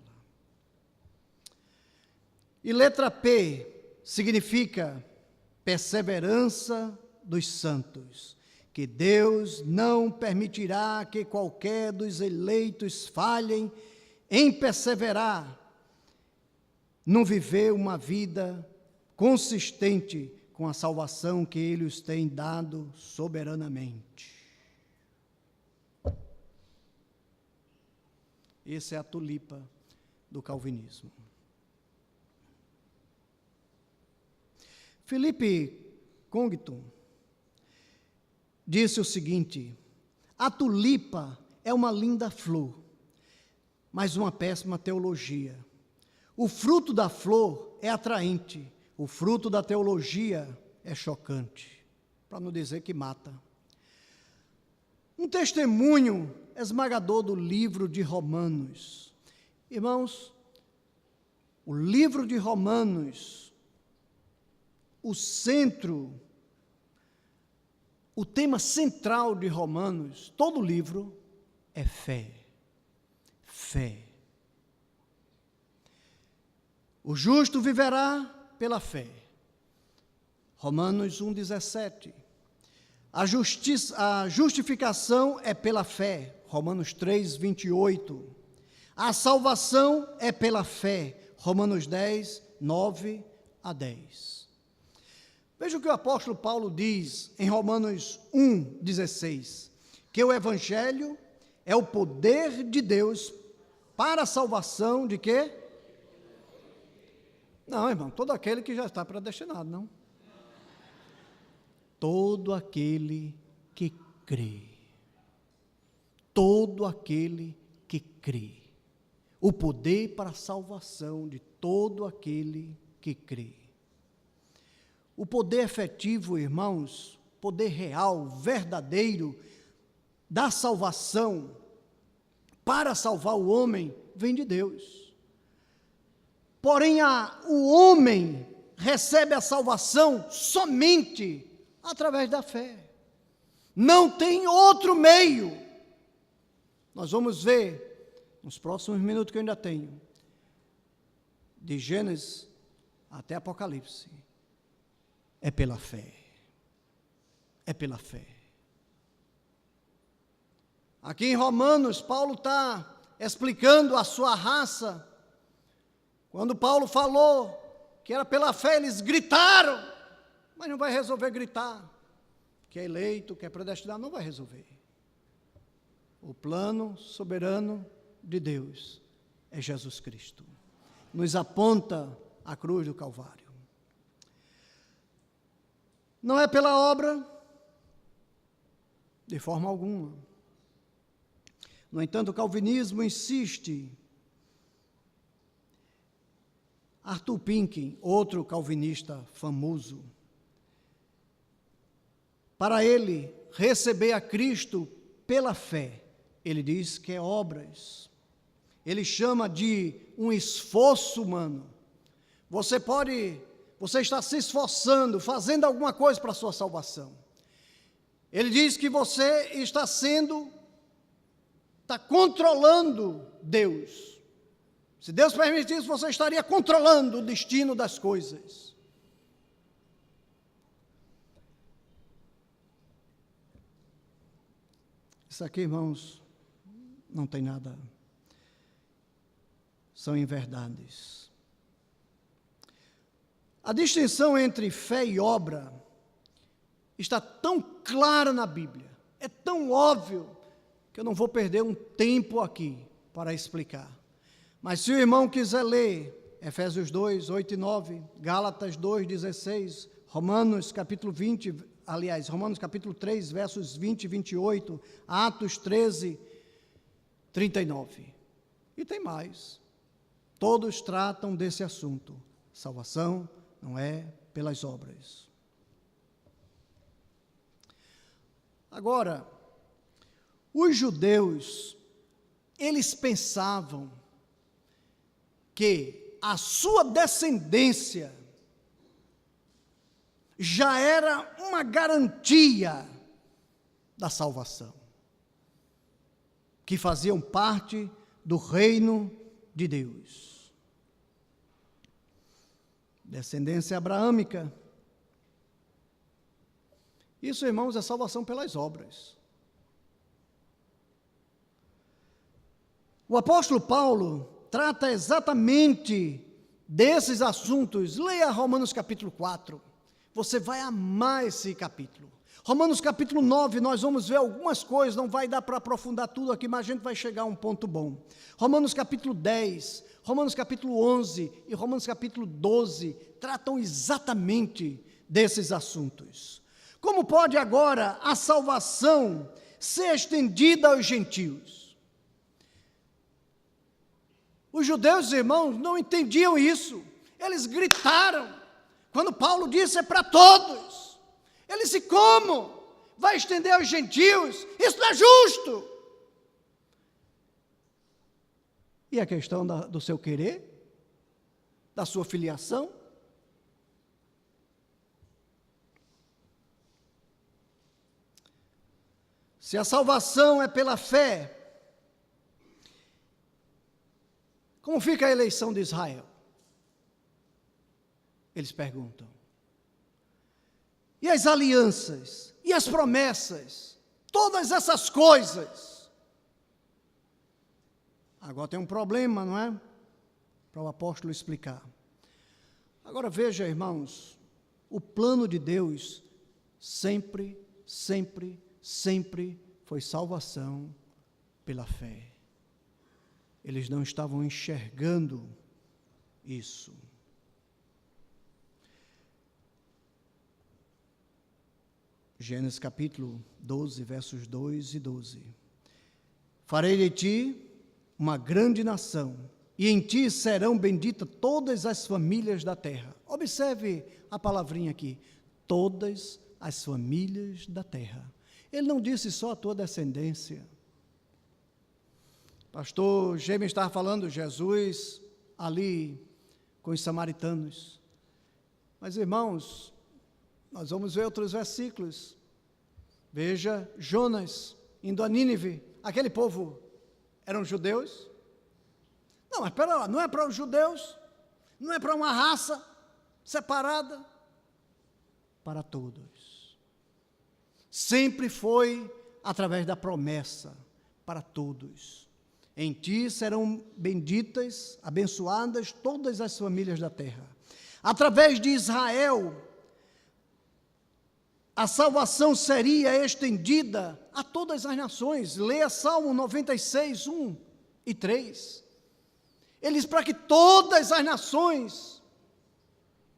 E letra P significa perseverança dos santos, que Deus não permitirá que qualquer dos eleitos falhem em perseverar, não viver uma vida consistente com a salvação que Ele os tem dado soberanamente. Essa é a tulipa do calvinismo. Philippe Congton disse o seguinte: a tulipa é uma linda flor, mas uma péssima teologia. O fruto da flor é atraente, o fruto da teologia é chocante, para não dizer que mata. Um testemunho esmagador do livro de Romanos. Irmãos, o livro de Romanos, o centro, o tema central de Romanos, todo o livro, é fé. Fé. O justo viverá pela fé. Romanos 1,17. A justificação é pela fé. Romanos 3,28. A salvação é pela fé. Romanos 10, 9 a 10. Veja o que o apóstolo Paulo diz em Romanos 1,16, que o Evangelho é o poder de Deus para a salvação de quê? Não, irmão, todo aquele que já está predestinado, não. Todo aquele que crê. Todo aquele que crê. O poder para a salvação de todo aquele que crê. O poder efetivo, irmãos, poder real, verdadeiro, da salvação, para salvar o homem, vem de Deus. Porém, o homem recebe a salvação somente através da fé. Não tem outro meio. Nós vamos ver, nos próximos minutos que eu ainda tenho, de Gênesis até Apocalipse. É pela fé. É pela fé. Aqui em Romanos, Paulo está explicando a sua raça. Quando Paulo falou que era pela fé, eles gritaram, mas não vai resolver gritar. Que é eleito, que é predestinado, não vai resolver. O plano soberano de Deus é Jesus Cristo. Nos aponta a cruz do Calvário. Não é pela obra, de forma alguma. No entanto, o calvinismo insiste. Arthur Pink, outro calvinista famoso, para ele, receber a Cristo pela fé, ele diz que é obras. Ele chama de um esforço humano. Você está se esforçando, fazendo alguma coisa para a sua salvação. Ele diz que você está controlando Deus. Se Deus permitisse, você estaria controlando o destino das coisas. Isso aqui, irmãos, não tem nada. São inverdades. A distinção entre fé e obra está tão clara na Bíblia, é tão óbvio, que eu não vou perder um tempo aqui para explicar. Mas se o irmão quiser ler Efésios 2, 8 e 9, Gálatas 2, 16, Romanos capítulo 3, versos 20 e 28, Atos 13, 39. E tem mais. Todos tratam desse assunto. Salvação não é pelas obras. Agora, os judeus, eles pensavam que a sua descendência já era uma garantia da salvação, que faziam parte do reino de Deus. Descendência abraâmica. Isso, irmãos, é salvação pelas obras. O apóstolo Paulo trata exatamente desses assuntos. Leia Romanos capítulo 4. Você vai amar esse capítulo. Romanos capítulo 9, nós vamos ver algumas coisas, não vai dar para aprofundar tudo aqui, mas a gente vai chegar a um ponto bom. Romanos capítulo 10, Romanos capítulo 11 e Romanos capítulo 12 tratam exatamente desses assuntos. Como pode agora a salvação ser estendida aos gentios? Os judeus, irmãos, não entendiam isso. Eles gritaram. Quando Paulo disse é para todos. Ele disse, como? Vai estender aos gentios? Isso não é justo. E a questão do seu querer? Da sua filiação? Se a salvação é pela fé, como fica a eleição de Israel? Eles perguntam. E as alianças? E as promessas? Todas essas coisas. Agora tem um problema, não é? Para o apóstolo explicar. Agora veja, irmãos, o plano de Deus sempre foi salvação pela fé. Eles não estavam enxergando isso. Gênesis capítulo 12, versos 2 e 12. Farei de ti uma grande nação, e em ti serão benditas todas as famílias da terra. Observe a palavrinha aqui, todas as famílias da terra. Ele não disse só a tua descendência. Pastor Gêmeo estava falando, Jesus ali com os samaritanos. Mas, irmãos, nós vamos ver outros versículos. Veja Jonas indo a Nínive. Aquele povo eram judeus? Não, mas espera lá, não é para os judeus? Não é para uma raça separada? Para todos. Sempre foi através da promessa para todos. Em ti serão benditas, abençoadas todas as famílias da terra. Através de Israel, a salvação seria estendida a todas as nações. Leia Salmo 96, 1 e 3. Ele diz para que todas as nações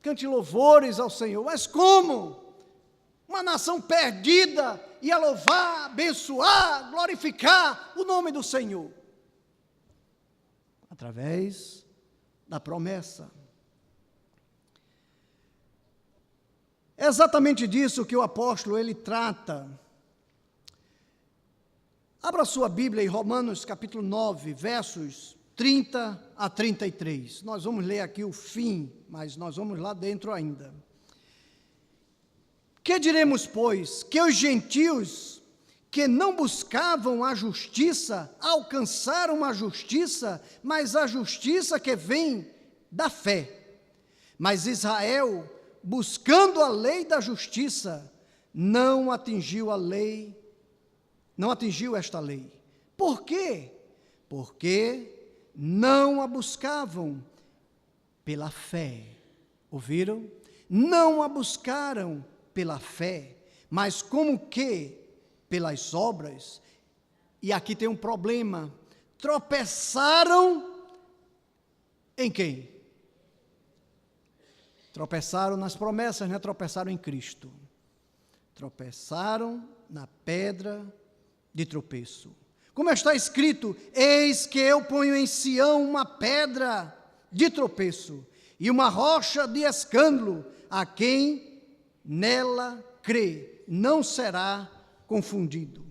cante louvores ao Senhor. Mas como? Uma nação perdida ia louvar, abençoar, glorificar o nome do Senhor. Através da promessa. É exatamente disso que o apóstolo ele trata. Abra sua Bíblia em Romanos capítulo 9, versos 30 a 33. Nós vamos ler aqui o fim, mas nós vamos lá dentro ainda. Que diremos, pois, que os gentios que não buscavam a justiça alcançaram a justiça, mas a justiça que vem da fé. Mas Israel, buscando a lei da justiça, não atingiu a lei, não atingiu esta lei. Por quê? Porque não a buscavam pela fé. Ouviram? Não a buscaram pela fé, mas como que? Pelas obras. E aqui tem um problema. Tropeçaram em quem? Tropeçaram nas promessas, não é? Tropeçaram em Cristo. Tropeçaram na pedra de tropeço. Como está escrito: eis que eu ponho em Sião uma pedra de tropeço e uma rocha de escândalo, a quem nela crê não será confundido.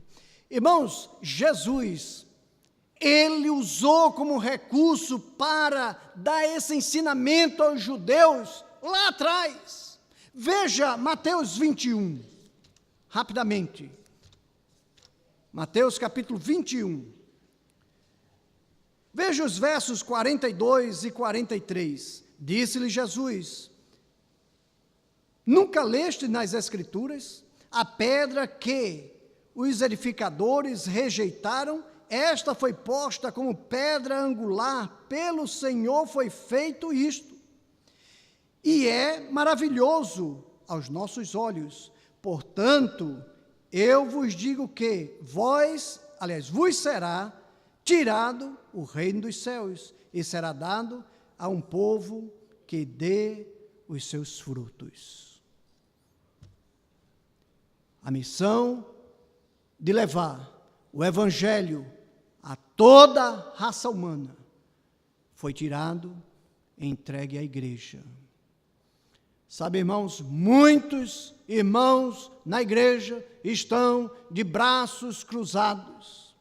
Irmãos, Jesus, ele usou como recurso para dar esse ensinamento aos judeus lá atrás. Veja Mateus 21, rapidamente. Mateus capítulo 21. Veja os versos 42 e 43. Disse-lhe Jesus: nunca leste nas Escrituras a pedra que os edificadores rejeitaram? Esta foi posta como pedra angular, pelo Senhor foi feito isto. E é maravilhoso aos nossos olhos. Portanto, eu vos digo que vos será tirado o reino dos céus e será dado a um povo que dê os seus frutos. A missão de levar o evangelho a toda a raça humana foi tirado e entregue à igreja. Sabe, irmãos, muitos irmãos na igreja estão de braços cruzados.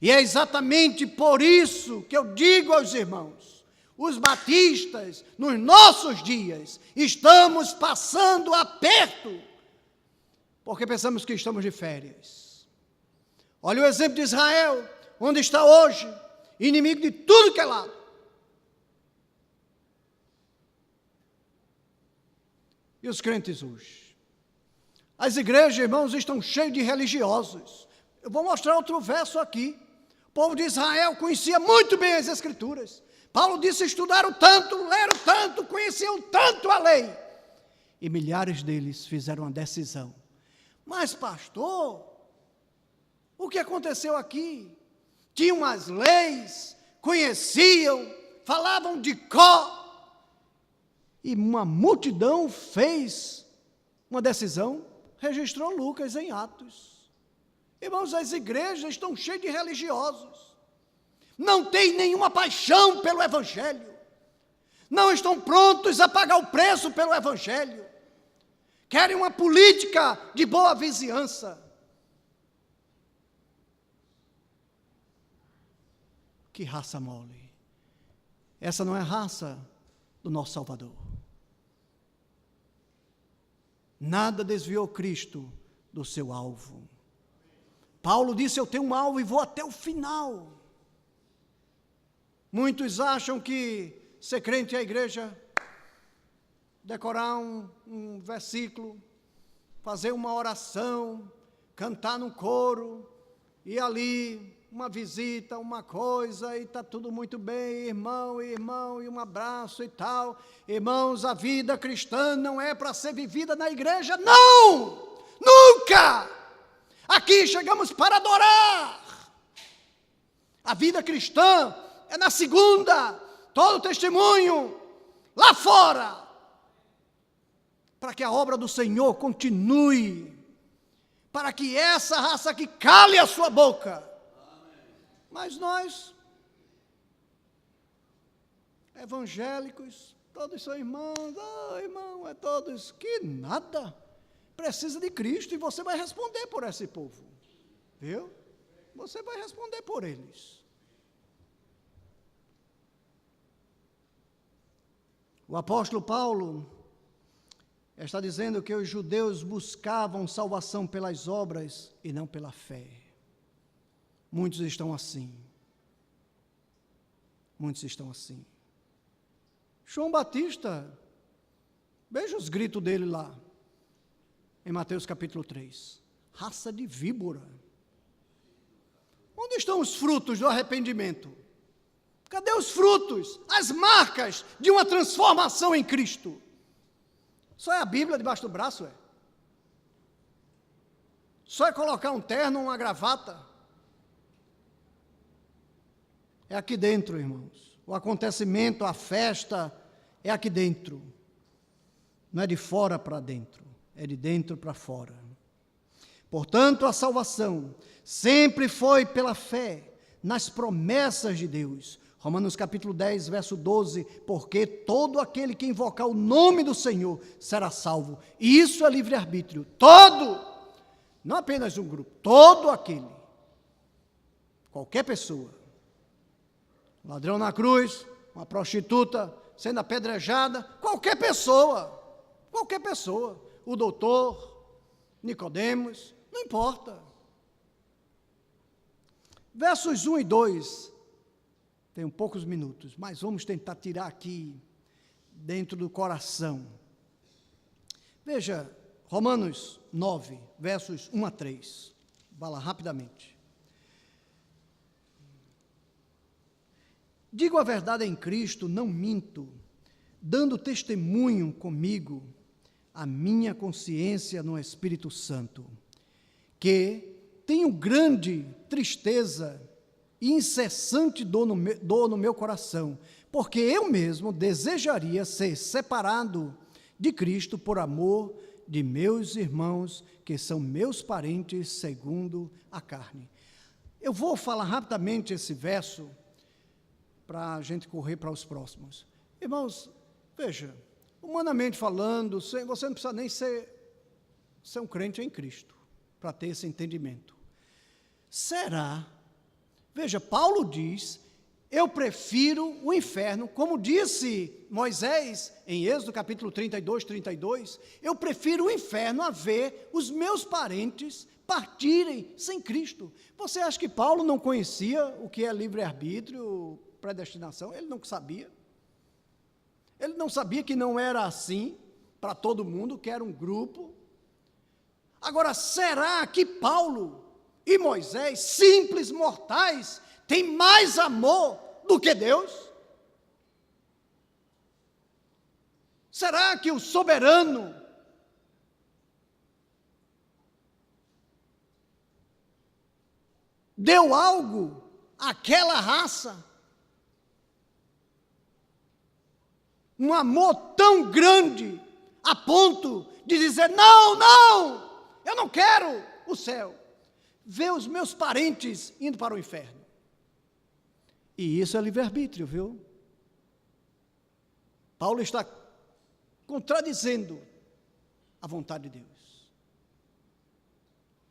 E é exatamente por isso que eu digo aos irmãos, os batistas, nos nossos dias, estamos passando aperto, porque pensamos que estamos de férias. Olha o exemplo de Israel, onde está hoje, inimigo de tudo que é lado. E os crentes hoje? As igrejas, irmãos, estão cheias de religiosos. Eu vou mostrar outro verso aqui. O povo de Israel conhecia muito bem as Escrituras. Paulo disse: estudaram tanto, leram tanto, conheciam tanto a lei. E milhares deles fizeram uma decisão. Mas, pastor, o que aconteceu aqui? Tinham as leis, conheciam, falavam de cor. E uma multidão fez uma decisão, registrou Lucas em Atos. Irmãos, as igrejas estão cheias de religiosos. Não têm nenhuma paixão pelo Evangelho. Não estão prontos a pagar o preço pelo Evangelho. Querem uma política de boa vizinhança. Que raça mole. Essa não é a raça do nosso Salvador. Nada desviou Cristo do seu alvo. Paulo disse: eu tenho um alvo e vou até o final. Muitos acham que ser crente é a igreja, decorar um versículo, fazer uma oração, cantar no coro, e ali uma visita, uma coisa, e está tudo muito bem, irmão, e um abraço e tal. Irmãos, a vida cristã não é para ser vivida na igreja, não! Nunca! Aqui chegamos para adorar. A vida cristã é na segunda, todo testemunho, lá fora, para que a obra do Senhor continue, para que essa raça aqui cale a sua boca. Mas nós, evangélicos, todos são irmãos, irmão, é todos, que nada, precisa de Cristo, e você vai responder por esse povo, viu? Você vai responder por eles. O apóstolo Paulo está dizendo que os judeus buscavam salvação pelas obras e não pela fé. Muitos estão assim. Muitos estão assim. João Batista, veja os gritos dele lá, em Mateus capítulo 3. Raça de víbora. Onde estão os frutos do arrependimento? Cadê os frutos, as marcas de uma transformação em Cristo? Só é a Bíblia debaixo do braço, é? Só é colocar um terno, uma gravata? É aqui dentro, irmãos. O acontecimento, a festa, é aqui dentro. Não é de fora para dentro, é de dentro para fora. Portanto, a salvação sempre foi pela fé nas promessas de Deus. Romanos capítulo 10, verso 12, porque todo aquele que invocar o nome do Senhor será salvo. E isso é livre-arbítrio. Todo, não apenas um grupo, todo aquele, qualquer pessoa. Um ladrão na cruz, uma prostituta sendo apedrejada, qualquer pessoa, o doutor, Nicodemos, não importa. Versos 1 e 2, tenho poucos minutos, mas vamos tentar tirar aqui, dentro do coração. Veja, Romanos 9, versos 1 a 3, vá lá rapidamente. Digo a verdade em Cristo, não minto, dando testemunho comigo, a minha consciência no Espírito Santo, que tenho grande tristeza e incessante dor no meu coração, porque eu mesmo desejaria ser separado de Cristo por amor de meus irmãos, que são meus parentes segundo a carne. Eu vou falar rapidamente esse verso, para a gente correr para os próximos. Irmãos, veja, humanamente falando, você não precisa nem ser um crente em Cristo, para ter esse entendimento. Será? Veja, Paulo diz, eu prefiro o inferno, como disse Moisés, em Êxodo capítulo 32, eu prefiro o inferno a ver os meus parentes partirem sem Cristo. Você acha que Paulo não conhecia o que é livre-arbítrio, predestinação? Ele não sabia. Ele não sabia que não era assim para todo mundo, que era um grupo. Agora, será que Paulo e Moisés, simples mortais, têm mais amor do que Deus? Será que o soberano deu algo àquela raça? Um amor tão grande, a ponto de dizer, não, eu não quero o céu. Ver os meus parentes indo para o inferno. E isso é livre-arbítrio, viu? Paulo está contradizendo a vontade de Deus.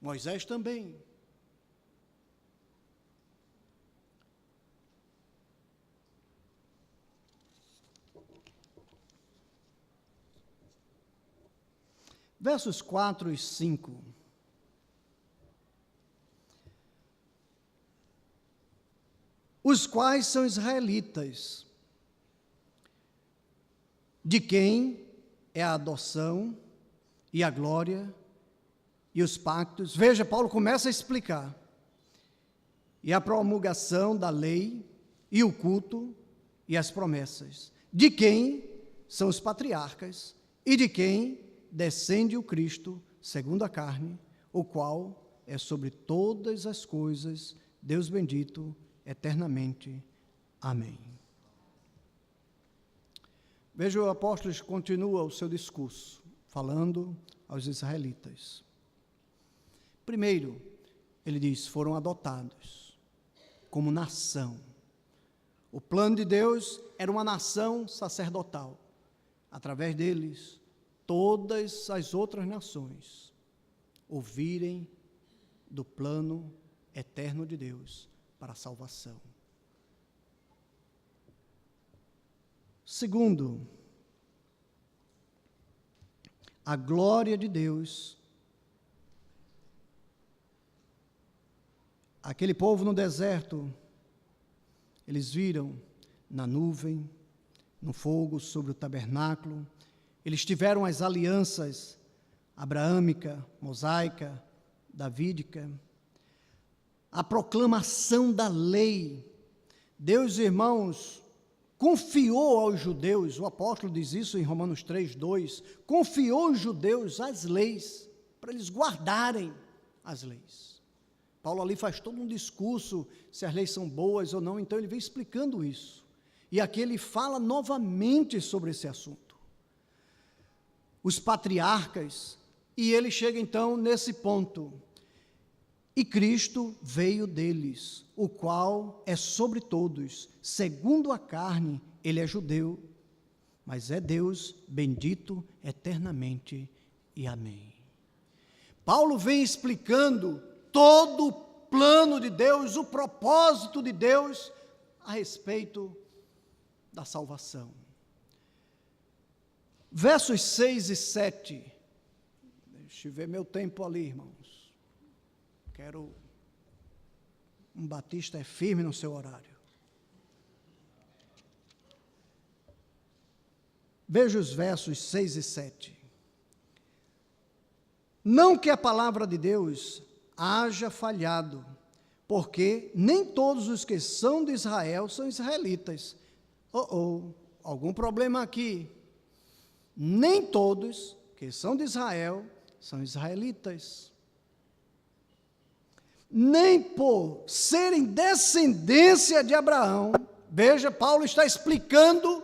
Moisés também. Versos 4 e 5. Os quais são israelitas, de quem é a adoção e a glória e os pactos. Veja, Paulo começa a explicar. E a promulgação da lei e o culto e as promessas. De quem são os patriarcas e de quem descende o Cristo, segundo a carne, o qual é sobre todas as coisas, Deus bendito, eternamente. Amém. Veja, o apóstolo continua o seu discurso, falando aos israelitas. Primeiro, ele diz, foram adotados como nação. O plano de Deus era uma nação sacerdotal. Através deles, todas as outras nações ouvirem do plano eterno de Deus para a salvação. Segundo, a glória de Deus. Aquele povo no deserto, eles viram na nuvem, no fogo sobre o tabernáculo. Eles tiveram as alianças abraâmica, mosaica, davídica. a proclamação da lei. Deus, irmãos, confiou aos judeus, o apóstolo diz isso em Romanos 3:2, confiou aos judeus as leis, para eles guardarem as leis. Paulo ali faz todo um discurso, se as leis são boas ou não, então ele vem explicando isso. E aqui ele fala novamente sobre esse assunto. Os patriarcas, e ele chega então nesse ponto. E Cristo veio deles, o qual é sobre todos, segundo a carne, ele é judeu, mas é Deus bendito eternamente, e amém. Paulo vem explicando todo o plano de Deus, o propósito de Deus a respeito da salvação. Versos 6 e 7, deixa eu ver meu tempo ali, irmãos. Quero um batista firme no seu horário. Veja os versos 6 e 7. Não que a palavra de Deus haja falhado, porque nem todos os que são de Israel são israelitas. Algum problema aqui. Nem todos que são de Israel são israelitas. Nem por serem descendência de Abraão, veja, Paulo está explicando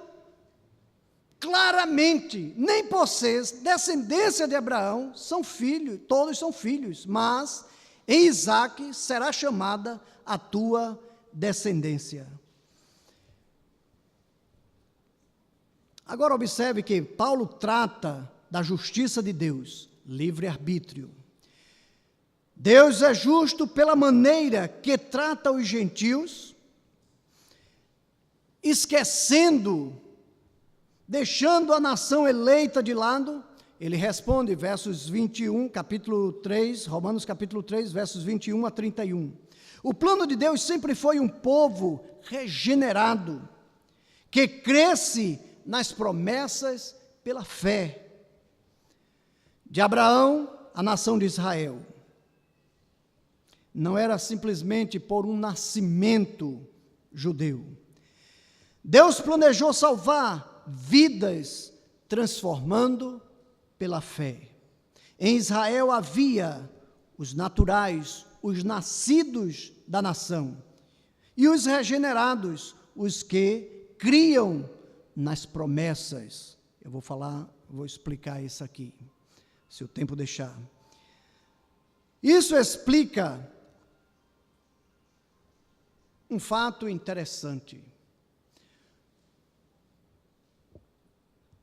claramente, nem por ser descendência de Abraão, são filhos, todos são filhos, mas em Isaque será chamada a tua descendência. Agora observe que Paulo trata da justiça de Deus, livre-arbítrio. Deus é justo pela maneira que trata os gentios, esquecendo, deixando a nação eleita de lado. Ele responde, versos 21, capítulo 3, Romanos capítulo 3, versos 21 a 31. O plano de Deus sempre foi um povo regenerado, que cresce nas promessas pela fé. De Abraão, a nação de Israel. Não era simplesmente por um nascimento judeu. Deus planejou salvar vidas, transformando pela fé. Em Israel havia os naturais, os nascidos da nação, e os regenerados, os que criam nas promessas. Eu vou explicar isso aqui, se o tempo deixar. Isso explica um fato interessante.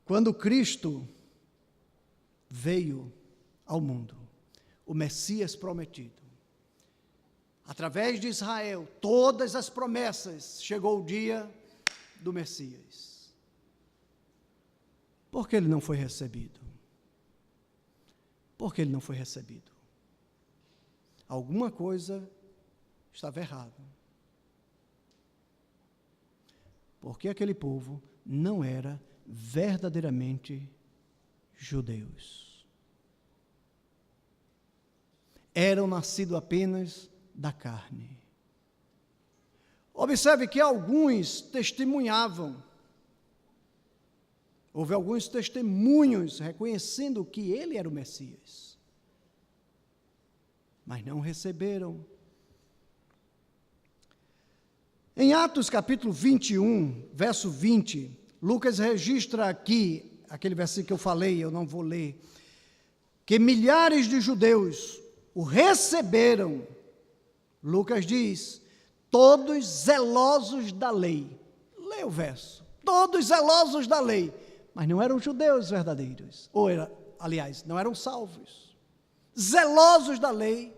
Quando Cristo veio ao mundo, o Messias prometido, através de Israel, todas as promessas, chegou o dia do Messias. Por que ele não foi recebido? Por que ele não foi recebido? Alguma coisa estava errada. Porque aquele povo não era verdadeiramente judeus. Eram nascidos apenas da carne. Observe que alguns testemunhavam. Houve alguns testemunhos reconhecendo que ele era o Messias. Mas não receberam. Em Atos capítulo 21, verso 20, Lucas registra aqui, aquele versículo que eu falei, eu não vou ler, que milhares de judeus o receberam. Lucas diz, todos zelosos da lei. Lê o verso. Todos zelosos da lei, mas não eram judeus verdadeiros, aliás, não eram salvos. Zelosos da lei,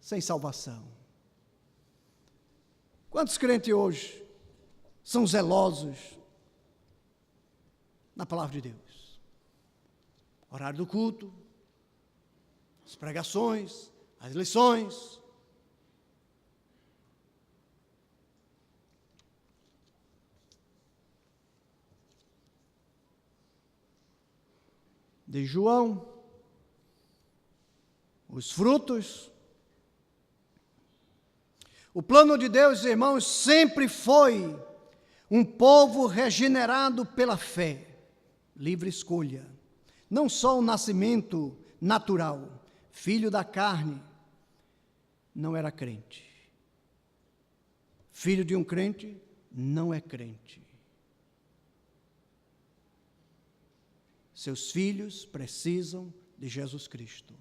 sem salvação. Quantos crentes hoje são zelosos na palavra de Deus? Horário do culto, as pregações, as lições. De João, os frutos. O plano de Deus, irmãos, sempre foi um povo regenerado pela fé, livre escolha. Não só o nascimento natural, filho da carne, não era crente. Filho de um crente, não é crente. Seus filhos precisam de Jesus Cristo.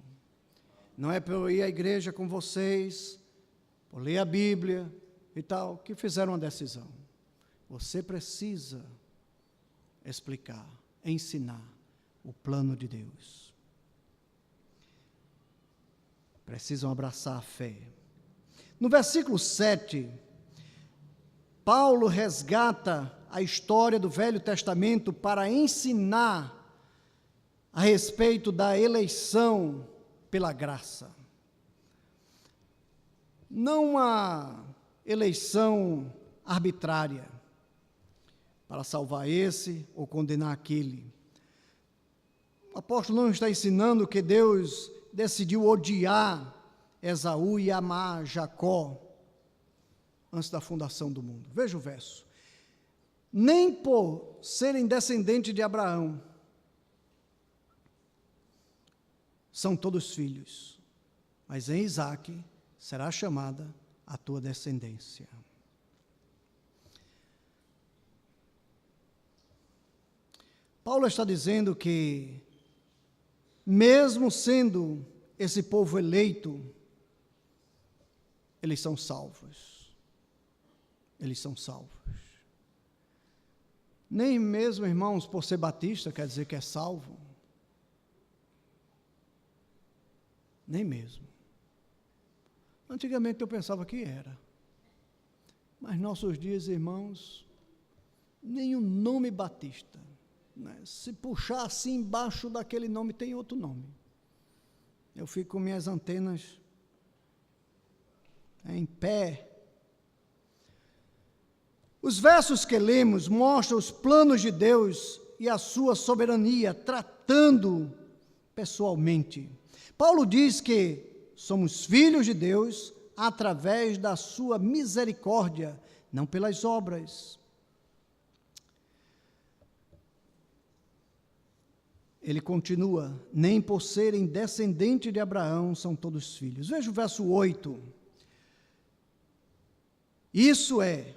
Não é para eu ir à igreja com vocês, por ler a Bíblia e tal, que fizeram uma decisão. Você precisa explicar, ensinar o plano de Deus. Precisam abraçar a fé. No versículo 7, Paulo resgata a história do Velho Testamento para ensinar a respeito da eleição pela graça. Não uma eleição arbitrária para salvar esse ou condenar aquele. O apóstolo não está ensinando que Deus decidiu odiar Esaú e amar Jacó antes da fundação do mundo. Veja o verso. Nem por serem descendentes de Abraão são todos filhos, mas em Isaque será chamada a tua descendência. Paulo está dizendo que, mesmo sendo esse povo eleito, eles são salvos. Eles são salvos. Nem mesmo, irmãos, por ser batista quer dizer que é salvo. Nem mesmo. Antigamente eu pensava que era. Mas nossos dias, irmãos, nem o nome batista, né? Se puxar assim embaixo daquele nome, tem outro nome. Eu fico com minhas antenas em pé. Os versos que lemos mostram os planos de Deus e a sua soberania, tratando pessoalmente. Paulo diz que somos filhos de Deus através da sua misericórdia, não pelas obras. Ele continua, nem por serem descendentes de Abraão são todos filhos. Veja o verso 8. Isso é,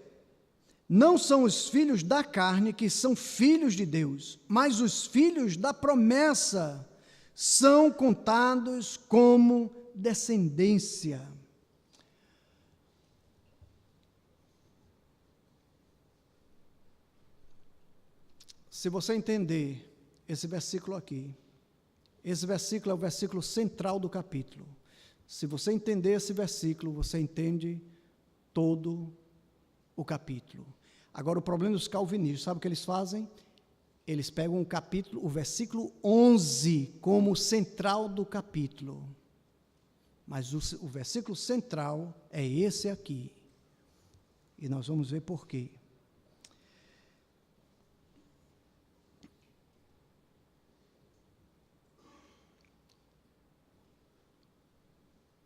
não são os filhos da carne que são filhos de Deus, mas os filhos da promessa são contados como descendência. Se você entender esse versículo aqui, esse versículo é o versículo central do capítulo. Se você entender esse versículo, você entende todo o capítulo. Agora, o problema dos calvinistas, sabe o que eles fazem? Eles pegam o capítulo, o versículo 11, como central do capítulo. Mas o versículo central é esse aqui. E nós vamos ver por quê.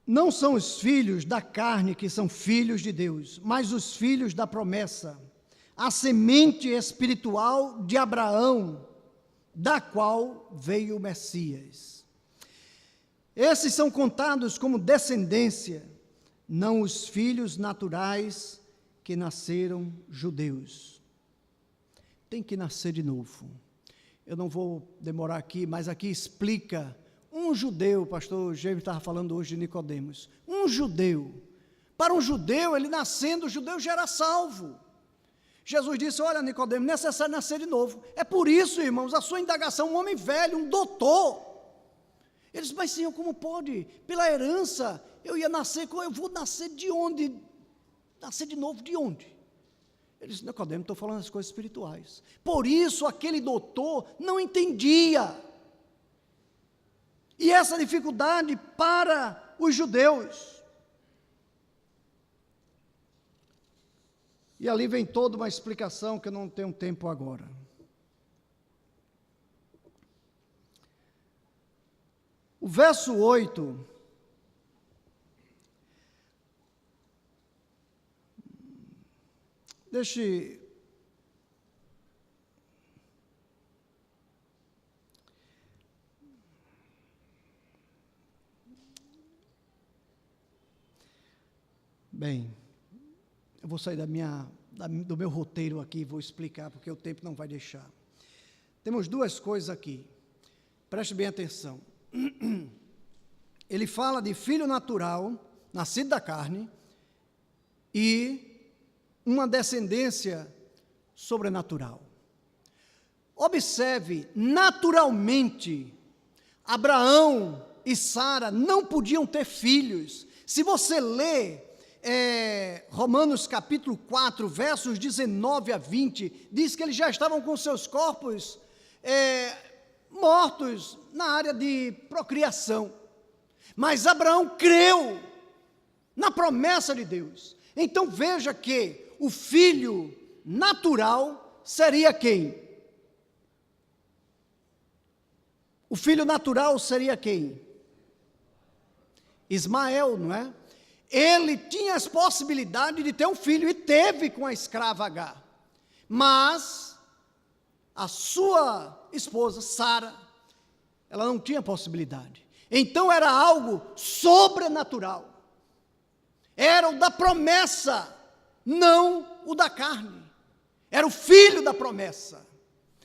Não são os filhos da carne que são filhos de Deus, mas os filhos da promessa, a semente espiritual de Abraão, da qual veio o Messias. Esses são contados como descendência, não os filhos naturais que nasceram judeus. Tem que nascer de novo. Eu não vou demorar aqui, mas aqui explica. Um judeu, o pastor James estava falando hoje de Nicodemos, um judeu, para um judeu, ele nascendo, o judeu já era salvo. Jesus disse, olha Nicodemos, necessário nascer de novo. É por isso, irmãos, a sua indagação, um homem velho, um doutor. Ele disse, mas Senhor, como pode? Pela herança, eu vou nascer de onde? Nascer de novo de onde? Ele disse, Nicodemos, estou falando das coisas espirituais. Por isso, aquele doutor não entendia. E essa dificuldade para os judeus. E ali vem toda uma explicação que eu não tenho tempo agora. O verso 8 Deixe. Bem, eu vou sair do meu roteiro aqui e vou explicar, porque o tempo não vai deixar. Temos duas coisas aqui, preste bem atenção. Ele fala de filho natural, nascido da carne, e uma descendência sobrenatural. Observe, naturalmente, Abraão e Sara não podiam ter filhos. Se você lê Romanos capítulo 4, versos 19 a 20, diz que eles já estavam com seus corpos mortos na área de procriação. Mas Abraão creu na promessa de Deus. Então veja que o filho natural seria quem? O filho natural seria quem? Ismael, não é? Ele tinha as possibilidades de ter um filho, e teve com a escrava Agar. Mas a sua esposa, Sara, ela não tinha possibilidade. Então era algo sobrenatural. Era o da promessa, não o da carne. Era o filho da promessa.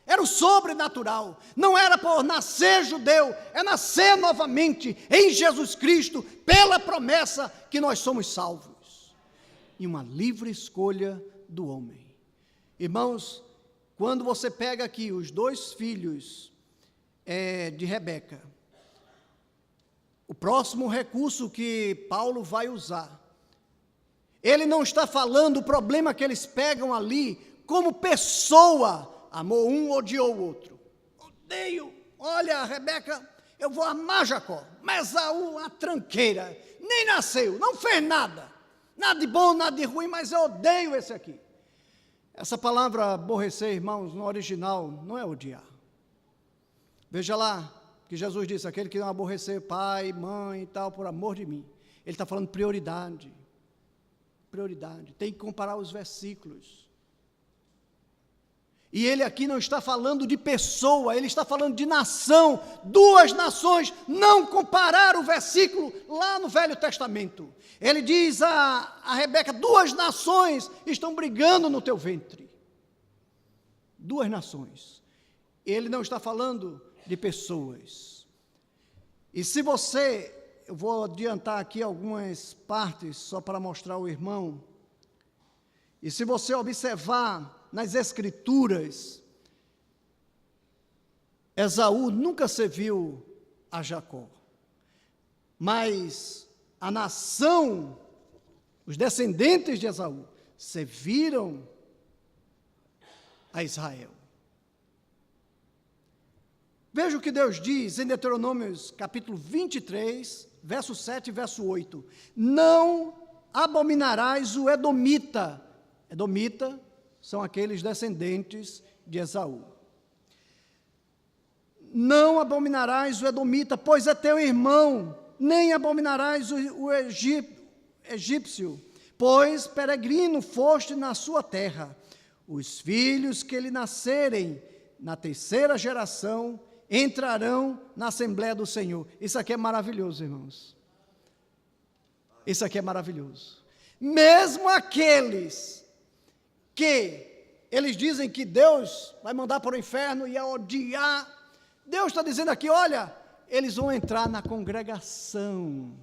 Era o sobrenatural. Não era por nascer judeu, é nascer novamente em Jesus Cristo, pela promessa que nós somos salvos. E uma livre escolha do homem. Irmãos, quando você pega aqui os dois filhos de Rebeca, o próximo recurso que Paulo vai usar, ele não está falando o problema que eles pegam ali como pessoa, amou um, odiou o outro. Odeio, olha, Rebeca, eu vou amar Jacó, mas Esaú, a tranqueira, nem nasceu, não fez nada, nada de bom, nada de ruim, mas eu odeio esse aqui. Essa palavra aborrecer, irmãos, no original, não é odiar. Veja lá, que Jesus disse, aquele que não aborrecer pai, mãe e tal, por amor de mim. Ele está falando prioridade, tem que comparar os versículos. E ele aqui não está falando de pessoa, ele está falando de nação, duas nações, não comparar o versículo lá no Velho Testamento. Ele diz a Rebeca, duas nações estão brigando no teu ventre. Duas nações. Ele não está falando de pessoas. E se você, eu vou adiantar aqui algumas partes, só para mostrar ao irmão, e se você observar nas Escrituras, Esaú nunca serviu a Jacó, mas a nação, os descendentes de Esaú, serviram a Israel. Veja o que Deus diz em Deuteronômios capítulo 23, verso 7 e verso 8. Não abominarás o Edomita. Edomita são aqueles descendentes de Esaú. Não abominarás o Edomita, pois é teu irmão, nem abominarás o egípcio, pois peregrino foste na sua terra. Os filhos que lhe nascerem na terceira geração entrarão na Assembleia do Senhor. Isso aqui é maravilhoso, irmãos. Isso aqui é maravilhoso. Mesmo aqueles que eles dizem que Deus vai mandar para o inferno e a odiar, Deus está dizendo aqui, olha, eles vão entrar na congregação,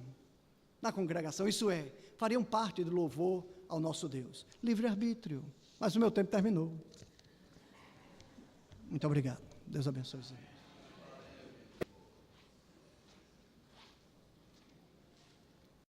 isso é, fariam parte do louvor ao nosso Deus. Livre-arbítrio, mas o meu tempo terminou. Muito obrigado, Deus abençoe.